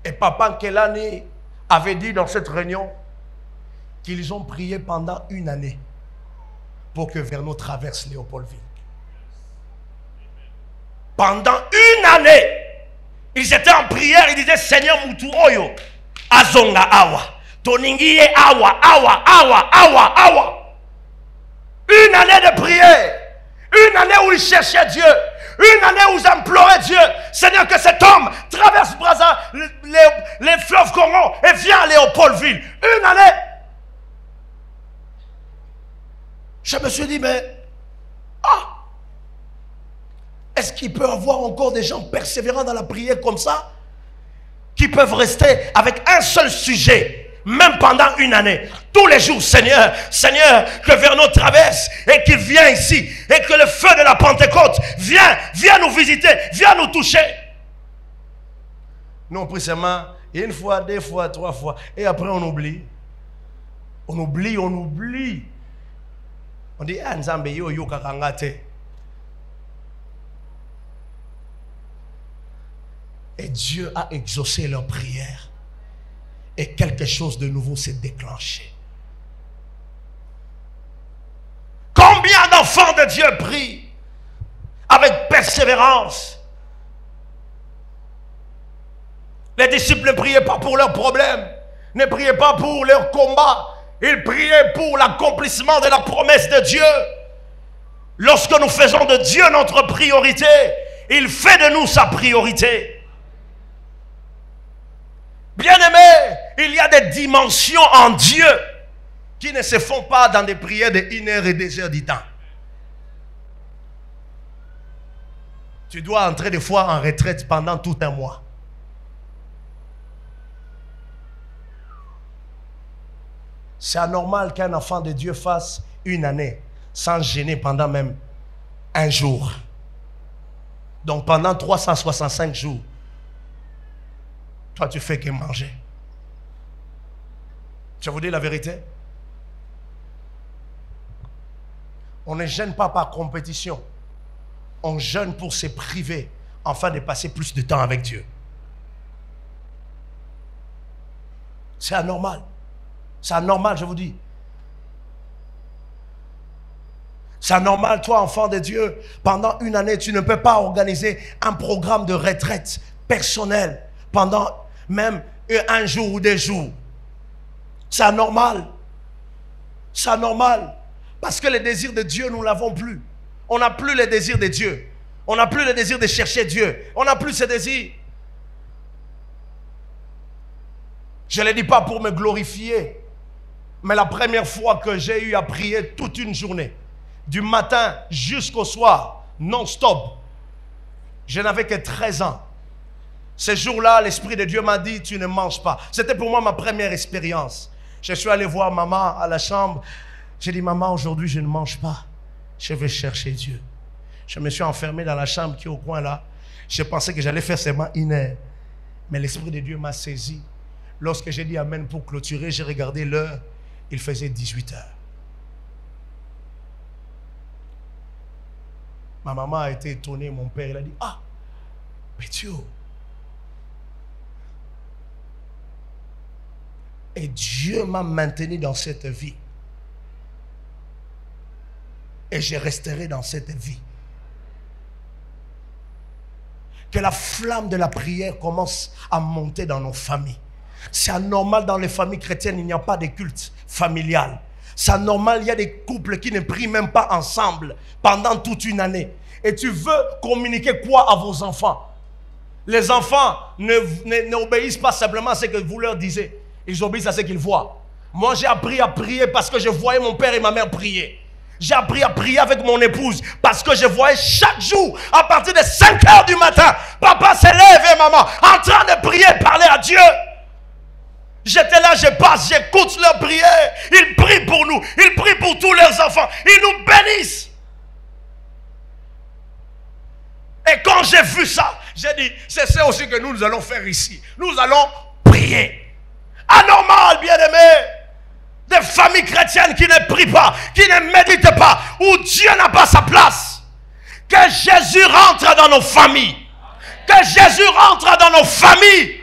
Et Papa Kelani avait dit dans cette réunion qu'ils ont prié pendant 1 année pour que Vernon traverse Léopoldville. Pendant 1 année, ils étaient en prière, ils disaient, Seigneur Moutou Oyo, Azonga Awa, Toningiye Awa, Awa, Awa, Awa, Awa. 1 année de prière, 1 année où ils cherchaient Dieu, 1 année où ils imploraient Dieu. Seigneur, que cet homme traverse Brazza, les fleuves Congo et vient à Léopoldville. 1 année. Je me suis dit, mais est-ce qu'il peut y avoir encore des gens persévérants dans la prière comme ça, qui peuvent rester avec un seul sujet, même pendant 1 année, tous les jours, Seigneur, Seigneur, que Vernon traverse et qu'il vienne ici, et que le feu de la Pentecôte viens nous visiter, viens nous toucher. Nous on prie seulement 1 fois, 2 fois, 3 fois, et après on oublie. On oublie, on oublie. On dit, ah, Nzambe yo yo kakangate. Et Dieu a exaucé leur prière. Et quelque chose de nouveau s'est déclenché. Combien d'enfants de Dieu prient avec persévérance? Les disciples ne priaient pas pour leurs problèmes, ne priaient pas pour leur combat. Ils priaient pour l'accomplissement de la promesse de Dieu. Lorsque nous faisons de Dieu notre priorité, il fait de nous sa priorité. Bien-aimés, il y a des dimensions en Dieu qui ne se font pas dans des prières de 1 heure et 2 heures du temps. Tu dois entrer des fois en retraite pendant tout un mois. C'est anormal qu'un enfant de Dieu fasse 1 année sans gêner pendant même 1 jour. Donc pendant 365 jours, toi tu fais que manger. Je vous dis la vérité. On ne gêne pas par compétition. On jeûne pour se priver afin de passer plus de temps avec Dieu. C'est anormal. C'est anormal, je vous dis. C'est anormal, toi, enfant de Dieu, pendant 1 année, tu ne peux pas organiser un programme de retraite personnel pendant même 1 jour ou 2 jours. C'est anormal. C'est anormal. Parce que le désir de Dieu, nous ne l'avons plus. On n'a plus le désir de Dieu. On n'a plus le désir de chercher Dieu. On n'a plus ce désir. Je ne le dis pas pour me glorifier. Mais la première fois que j'ai eu à prier toute une journée, du matin jusqu'au soir, non-stop, je n'avais que 13 ans. Ce jour-là, l'Esprit de Dieu m'a dit, tu ne manges pas. C'était pour moi ma première expérience. Je suis allé voir maman à la chambre. J'ai dit, maman, aujourd'hui, je ne mange pas. Je vais chercher Dieu. Je me suis enfermé dans la chambre qui est au coin là. Je pensais que j'allais faire seulement 1 heure. Mais l'Esprit de Dieu m'a saisi. Lorsque j'ai dit Amen pour clôturer, j'ai regardé l'heure. Il faisait 18 heures. Ma maman a été étonnée. Mon père, il a dit, ah, mais Dieu. Et Dieu m'a maintenu dans cette vie. Et je resterai dans cette vie. Que la flamme de la prière commence à monter dans nos familles. C'est anormal dans les familles chrétiennes, il n'y a pas de culte familial. C'est anormal, il y a des couples qui ne prient même pas ensemble pendant toute une année. Et tu veux communiquer quoi à vos enfants? Les enfants n'obéissent pas simplement à ce que vous leur disiez. Ils obéissent à ce qu'ils voient. Moi, j'ai appris à prier parce que je voyais mon père et ma mère prier. J'ai appris à prier avec mon épouse parce que je voyais chaque jour, à partir de 5 heures du matin, papa se lève et maman en train de prier, parler à Dieu. J'étais là, je passe, j'écoute leur prière. Ils prient pour nous, ils prient pour tous leurs enfants. Ils nous bénissent. Et quand j'ai vu ça, j'ai dit, c'est ça aussi que nous allons faire ici. Nous allons prier. Anormal, bien-aimé. Des familles chrétiennes qui ne prient pas, qui ne méditent pas, où Dieu n'a pas sa place. Que Jésus rentre dans nos familles. Que Jésus rentre dans nos familles.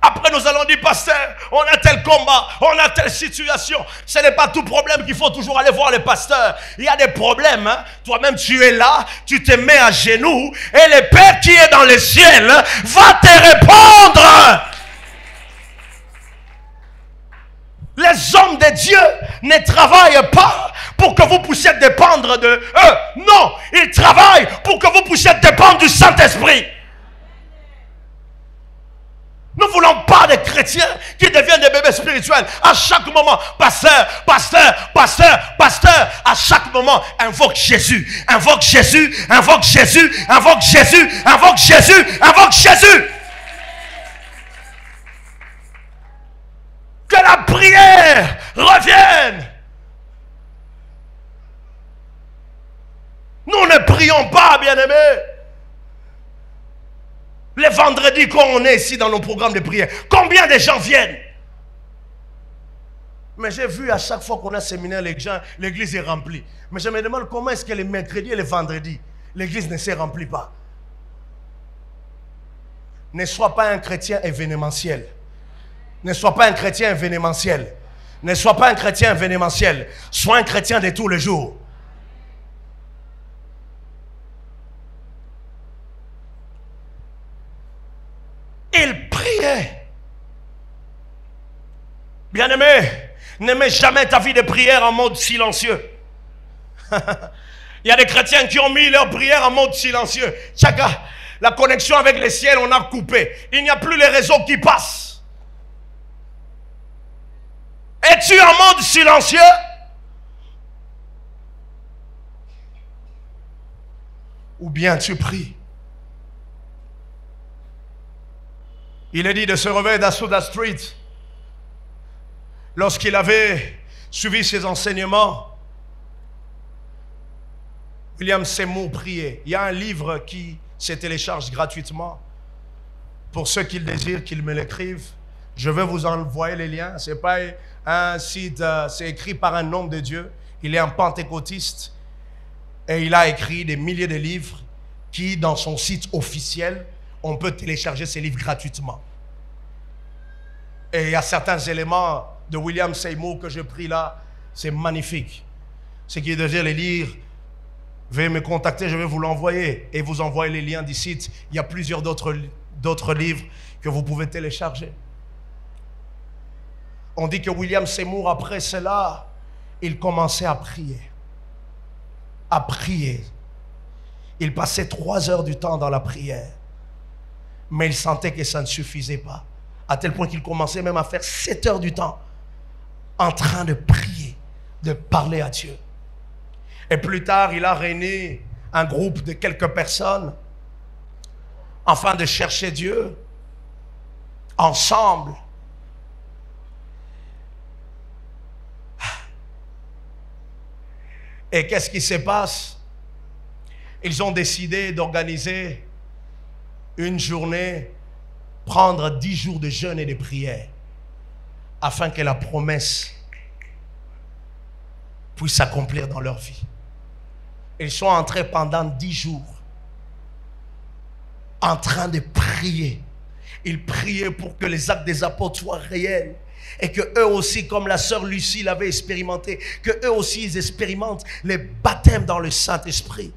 Après, nous allons dire, pasteur, on a tel combat, on a telle situation. Ce n'est pas tout problème qu'il faut toujours aller voir le pasteur. Il y a des problèmes. Hein? Toi-même, tu es là, tu te mets à genoux, et le Père qui est dans le ciel va te répondre. Les hommes de Dieu ne travaillent pas pour que vous puissiez dépendre de eux. Non, ils travaillent pour que vous puissiez dépendre du Saint-Esprit. Nous ne voulons pas des chrétiens qui deviennent des bébés spirituels. À chaque moment, pasteur, pasteur, pasteur, pasteur. À chaque moment, invoque Jésus, invoque Jésus, invoque Jésus, invoque Jésus, invoque Jésus, invoque Jésus. Que la prière revienne. Nous ne prions pas, bien-aimés. Les vendredis, quand on est ici dans nos programmes de prière, combien de gens viennent? Mais j'ai vu à chaque fois qu'on a séminaire, l'église est remplie. Mais je me demande comment est-ce que les mercredis et les vendredis, l'église ne se remplit pas. Ne sois pas un chrétien événementiel. Ne sois pas un chrétien événementiel. Ne sois pas un chrétien événementiel. Sois un chrétien de tous les jours. Il priait. Bien-aimé, ne mets jamais ta vie de prière en mode silencieux. Il y a des chrétiens qui ont mis leur prière en mode silencieux. Chacun, la connexion avec le ciel, on a coupé. Il n'y a plus les réseaux qui passent. Es-tu en mode silencieux? Ou bien tu pries? Il est dit de se réveiller d'Azusa Street. Lorsqu'il avait suivi ses enseignements, William Seymour priait. Il y a un livre qui se télécharge gratuitement. Pour ceux qui le désirent, qu'ils me l'écrivent. Je vais vous envoyer les liens. Ce n'est pas un site, c'est écrit par un homme de Dieu. Il est un pentecôtiste. Et il a écrit des milliers de livres qui, dans son site officiel, on peut télécharger ces livres gratuitement. Et il y a certains éléments de William Seymour que je prie là. C'est magnifique. Ce qui désire les lire, veuillez me contacter, je vais vous l'envoyer. Et vous envoyer les liens du site. Il y a plusieurs d'autres livres que vous pouvez télécharger. On dit que William Seymour, après cela, il commençait à prier. À prier. Il passait 3 heures du temps dans la prière. Mais il sentait que ça ne suffisait pas. À tel point qu'il commençait même à faire 7 heures du temps en train de prier, de parler à Dieu. Et plus tard, il a réuni un groupe de quelques personnes afin de chercher Dieu ensemble. Et qu'est-ce qui se passe? Ils ont décidé d'organiser une journée, prendre 10 jours de jeûne et de prière afin que la promesse puisse s'accomplir dans leur vie. Ils sont entrés pendant 10 jours en train de prier. Ils priaient pour que les actes des apôtres soient réels et que eux aussi, comme la sœur Lucie l'avait expérimenté, que eux aussi ils expérimentent les baptêmes dans le Saint-Esprit.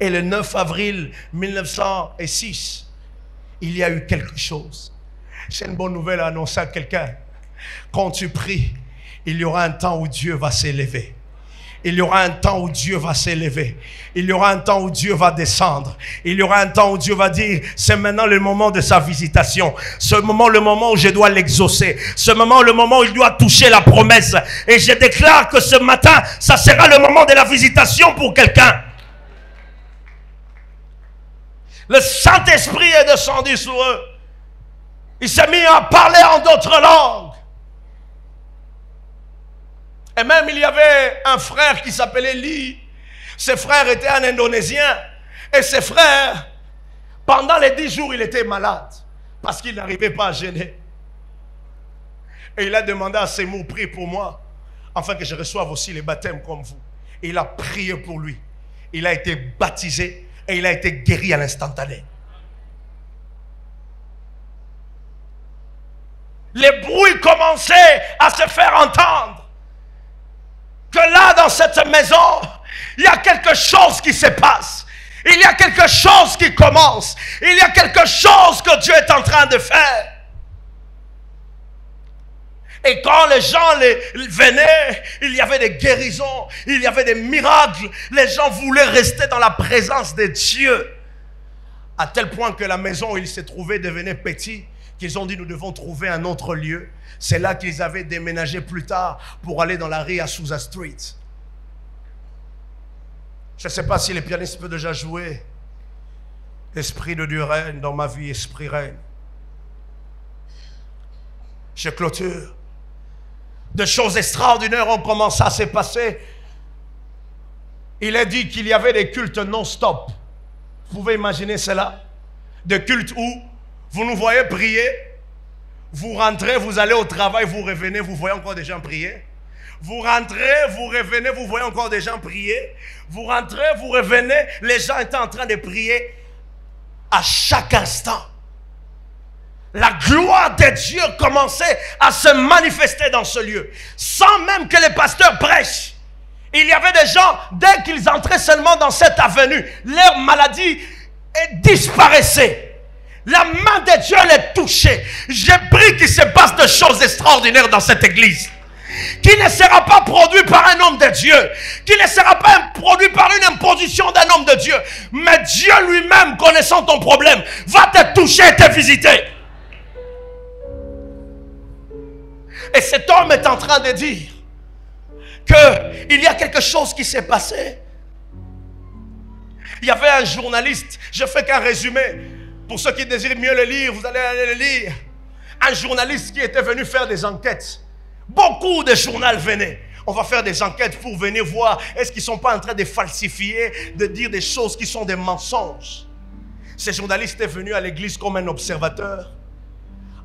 Et le 9 avril 1906, il y a eu quelque chose. C'est une bonne nouvelle à annoncer à quelqu'un. Quand tu pries, il y aura un temps où Dieu va s'élever. Il y aura un temps où Dieu va s'élever. Il y aura un temps où Dieu va descendre. Il y aura un temps où Dieu va dire, c'est maintenant le moment de sa visitation. Ce moment, le moment où je dois l'exaucer. Ce moment, le moment où il doit toucher la promesse. Et je déclare que ce matin, ça sera le moment de la visitation pour quelqu'un. Le Saint-Esprit est descendu sur eux. Il s'est mis à parler en d'autres langues. Et même il y avait un frère qui s'appelait Lee. Ce frère était un Indonésien. Et ce frère, pendant les 10 jours, il était malade. Parce qu'il n'arrivait pas à jeûner. Et il a demandé à Seymour, prie pour moi, afin que je reçoive aussi les baptêmes comme vous. Et il a prié pour lui. Il a été baptisé et il a été guéri à l'instantané. Les bruits commençaient à se faire entendre. Que là, dans cette maison, il y a quelque chose qui se passe. Il y a quelque chose qui commence. Il y a quelque chose que Dieu est en train de faire. Et quand les gens venaient, il y avait des guérisons, il y avait des miracles. Les gens voulaient rester dans la présence de Dieu. À tel point que la maison où ils se trouvaient devenait petite, qu'ils ont dit nous devons trouver un autre lieu. C'est là qu'ils avaient déménagé plus tard pour aller dans la rue à Souza Street. Je ne sais pas si les pianistes peuvent déjà jouer. Esprit de Dieu règne dans ma vie, esprit règne. Je clôture. De choses extraordinaires ont commencé à se passer. Il est dit qu'il y avait des cultes non-stop. Vous pouvez imaginer cela? Des cultes où vous nous voyez prier, vous rentrez, vous allez au travail, vous revenez, vous voyez encore des gens prier. Vous rentrez, vous revenez, vous voyez encore des gens prier. Vous rentrez, vous revenez, les gens étaient en train de prier à chaque instant. La gloire de Dieu commençait à se manifester dans ce lieu, sans même que les pasteurs prêchent. Il y avait des gens, dès qu'ils entraient seulement dans cette avenue, leur maladie disparaissait. La main de Dieu les touchait. J'ai pris qu'il se passe des choses extraordinaires dans cette église. Qui ne sera pas produit par un homme de Dieu. Qui ne sera pas produit par une imposition d'un homme de Dieu. Mais Dieu lui-même, connaissant ton problème, va te toucher et te visiter. Et cet homme est en train de dire qu'il y a quelque chose qui s'est passé. Il y avait un journaliste, je fais qu'un résumé. Pour ceux qui désirent mieux le lire, vous allez aller le lire. Un journaliste qui était venu faire des enquêtes. Beaucoup de journaux venaient. On va faire des enquêtes pour venir voir est-ce qu'ils ne sont pas en train de falsifier, de dire des choses qui sont des mensonges. Ce journaliste est venu à l'église comme un observateur.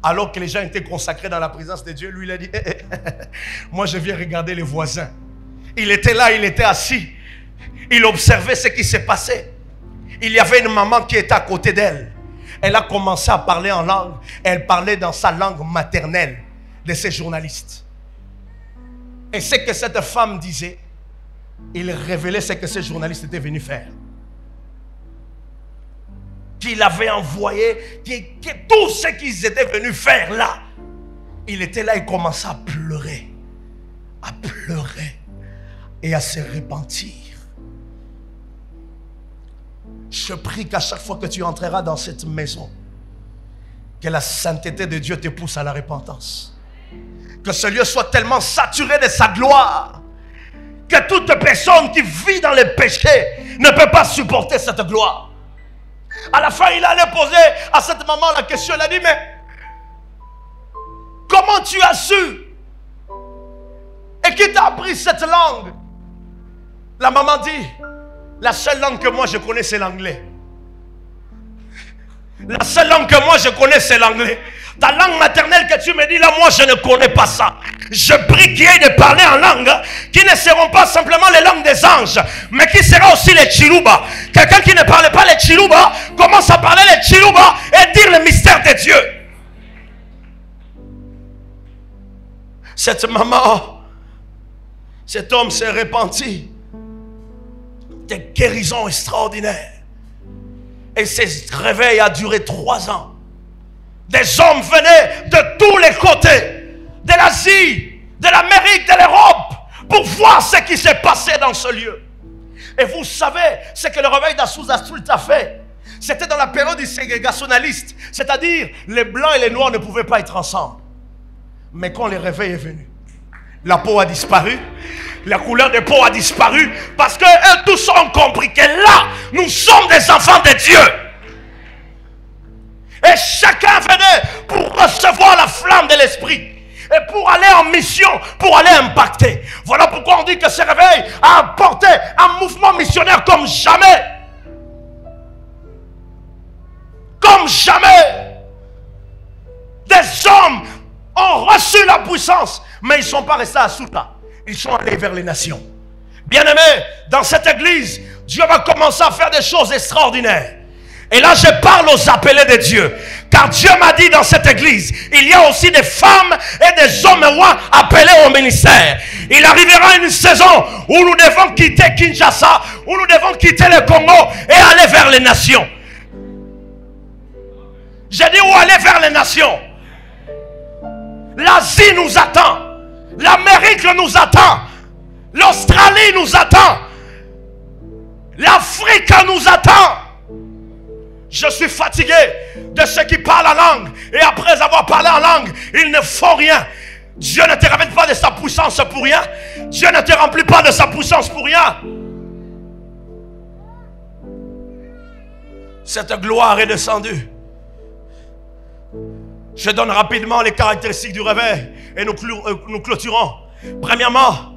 Alors que les gens étaient consacrés dans la présence de Dieu, lui il a dit moi je viens regarder les voisins. Il était là, il était assis. Il observait ce qui s'est passé. Il y avait une maman qui était à côté d'elle. Elle a commencé à parler en langue. Elle parlait dans sa langue maternelle de ces journalistes. Et ce que cette femme disait, il révélait ce que ces journalistes étaient venus faire. Qu'il avait envoyé, que tout ce qu'ils étaient venus faire là, il était là, il commençait à pleurer et à se repentir. Je prie qu'à chaque fois que tu entreras dans cette maison, que la sainteté de Dieu te pousse à la repentance. Que ce lieu soit tellement saturé de sa gloire que toute personne qui vit dans le péché ne peut pas supporter cette gloire. À la fin, il allait poser à cette maman la question. Il a dit, mais comment tu as su? Et qui t'a appris cette langue? La maman dit, la seule langue que moi je connais, c'est l'anglais. La seule langue que moi je connais, c'est l'anglais. Ta langue maternelle que tu me dis là, moi je ne connais pas ça. Je prie qu'il y ait de parler en langue qui ne seront pas simplement les langues des anges, mais qui seront aussi les Chiluba. Quelqu'un qui ne parlait pas les Chiluba commence à parler les Chiluba et dire le mystère de Dieu. Cette maman, cet homme s'est repenti. Des guérisons extraordinaires. Et ce réveil a duré 3 ans. Des hommes venaient de tous les côtés, de l'Asie, de l'Amérique, de l'Europe, pour voir ce qui s'est passé dans ce lieu. Et vous savez ce que le réveil d'Azusa Street a fait. C'était dans la période du ségrégationaliste, c'est-à-dire les blancs et les noirs ne pouvaient pas être ensemble. Mais quand le réveil est venu, la peau a disparu, la couleur de peau a disparu, parce qu'eux tous ont compris que là, nous sommes des enfants de Dieu. Et chacun venait pour recevoir la flamme de l'esprit. Et pour aller en mission, pour aller impacter. Voilà pourquoi on dit que ce réveil a apporté un mouvement missionnaire comme jamais. Comme jamais. Des hommes ont reçu la puissance, mais ils ne sont pas restés à Souta. Ils sont allés vers les nations. Bien-aimés, dans cette église, Dieu va commencer à faire des choses extraordinaires. Et là, je parle aux appelés de Dieu. Car Dieu m'a dit dans cette église, il y a aussi des femmes et des hommes appelés au ministère. Il arrivera une saison où nous devons quitter Kinshasa, où nous devons quitter le Congo et aller vers les nations. J'ai dit où aller vers les nations. L'Asie nous attend. L'Amérique nous attend. L'Australie nous attend. L'Afrique nous attend. Je suis fatigué de ceux qui parlent en langue. Et après avoir parlé en langue, ils ne font rien. Dieu ne te ramène pas de sa puissance pour rien. Dieu ne te remplit pas de sa puissance pour rien. Cette gloire est descendue. Je donne rapidement les caractéristiques du réveil et nous clôturons. Premièrement,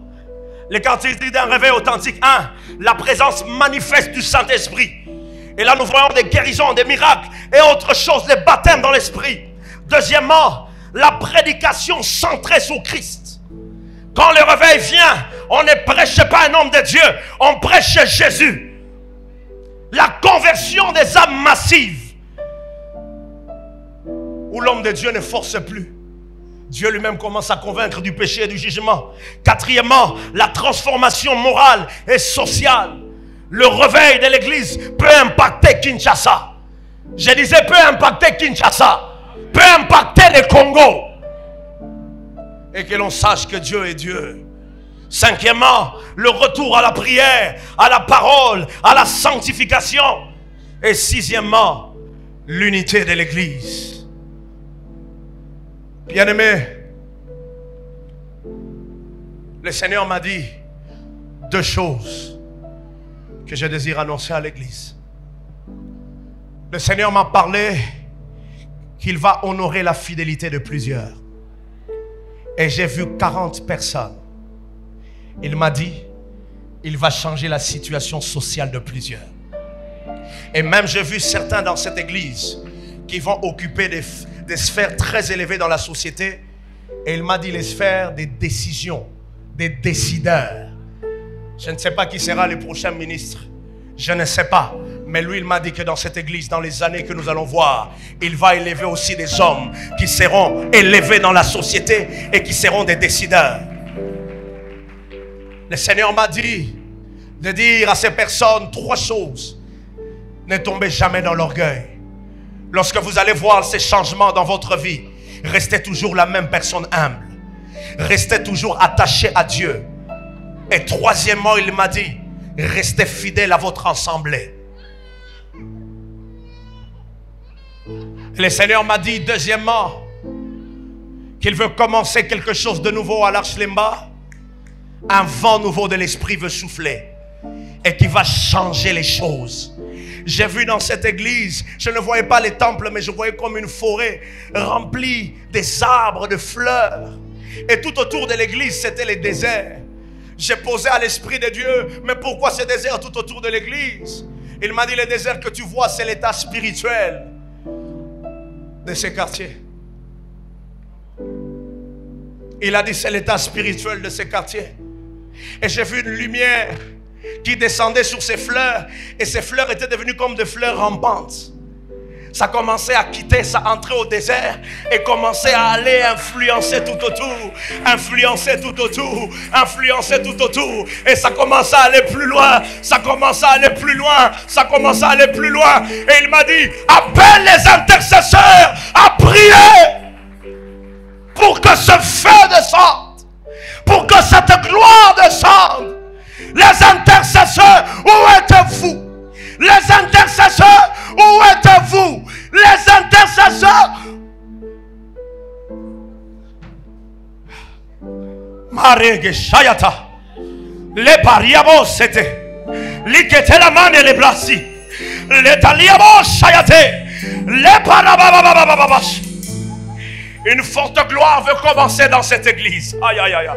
les caractéristiques d'un réveil authentique. 1. La présence manifeste du Saint-Esprit. Et là nous voyons des guérisons, des miracles et autre chose, des baptêmes dans l'esprit. Deuxièmement, la prédication centrée sur Christ. Quand le réveil vient, on ne prêche pas un homme de Dieu, on prêche Jésus. La conversion des âmes massives. Où l'homme de Dieu ne force plus. Dieu lui-même commence à convaincre du péché et du jugement. Quatrièmement, la transformation morale et sociale. Le réveil de l'église peut impacter Kinshasa. Je disais peut impacter Kinshasa. Peut impacter le Congo. Et que l'on sache que Dieu est Dieu. Cinquièmement, le retour à la prière, à la parole, à la sanctification. Et sixièmement, l'unité de l'église. Bien-aimé, le Seigneur m'a dit 2 choses que je désire annoncer à l'église. Le Seigneur m'a parlé qu'il va honorer la fidélité de plusieurs. Et j'ai vu 40 personnes. Il m'a dit, il va changer la situation sociale de plusieurs. Et même j'ai vu certains dans cette église qui vont occuper des sphères très élevées dans la société. Et il m'a dit les sphères des décisions, des décideurs. Je ne sais pas qui sera le prochain ministre. Je ne sais pas. Mais lui, il m'a dit que dans cette église, dans les années que nous allons voir, il va élever aussi des hommes qui seront élevés dans la société et qui seront des décideurs. Le Seigneur m'a dit de dire à ces personnes 3 choses. Ne tombez jamais dans l'orgueil. Lorsque vous allez voir ces changements dans votre vie, restez toujours la même personne humble. Restez toujours attaché à Dieu. Et troisièmement, il m'a dit, restez fidèle à votre assemblée. Le Seigneur m'a dit, deuxièmement, qu'il veut commencer quelque chose de nouveau à l'Arche Lemba. Un vent nouveau de l'Esprit veut souffler et qui va changer les choses. J'ai vu dans cette église, je ne voyais pas les temples, mais je voyais comme une forêt remplie des arbres, de fleurs. Et tout autour de l'église, c'était les déserts. J'ai posé à l'Esprit de Dieu, mais pourquoi ces déserts tout autour de l'église? Il m'a dit, les déserts que tu vois, c'est l'état spirituel de ces quartiers. Il a dit, c'est l'état spirituel de ces quartiers. Et j'ai vu une lumière qui descendait sur ces fleurs. Et ces fleurs étaient devenues comme des fleurs rampantes. Ça commençait à quitter, ça entrait au désert et commençait à aller influencer tout autour. Influencer tout autour. Influencer tout autour. Et ça commençait à aller plus loin. Ça commençait à aller plus loin. Ça commençait à aller plus loin. Et il m'a dit, appelle les intercesseurs à prier pour que ce feu descende. Pour que cette gloire descende. Les intercesseurs, où êtes-vous? Les intercesseurs, où êtes-vous? Les intercesseurs. Marege Shayata. Les pariabos c'était. Likete la main et les brassi. Les taliabos Shayate. Les parababababababash. Une forte gloire veut commencer dans cette église. Aïe, aïe, aïe.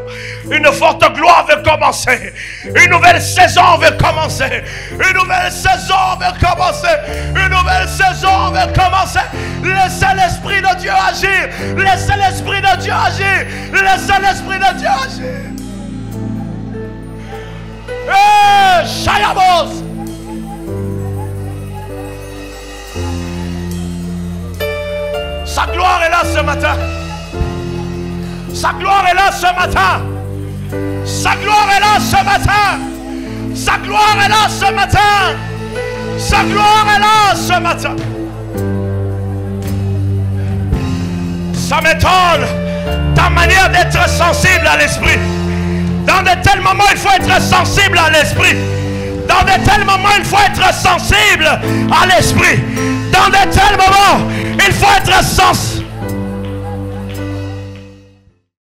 Une forte gloire veut commencer. Une nouvelle saison veut commencer. Une nouvelle saison veut commencer. Une nouvelle saison veut commencer. Laissez l'Esprit de Dieu agir. Laissez l'Esprit de Dieu agir. Laissez l'Esprit de Dieu agir. Hey, Shayabos. Sa gloire est là ce matin. Sa gloire est là ce matin. Sa gloire est là ce matin. Sa gloire est là ce matin. Sa gloire est là ce matin. Ça m'étonne ta manière d'être sensible à l'Esprit. Dans de tels moments, il faut être sensible à l'Esprit. Dans de tels moments, il faut être sensible à l'Esprit. Dans de tels moments, il faut être sensible.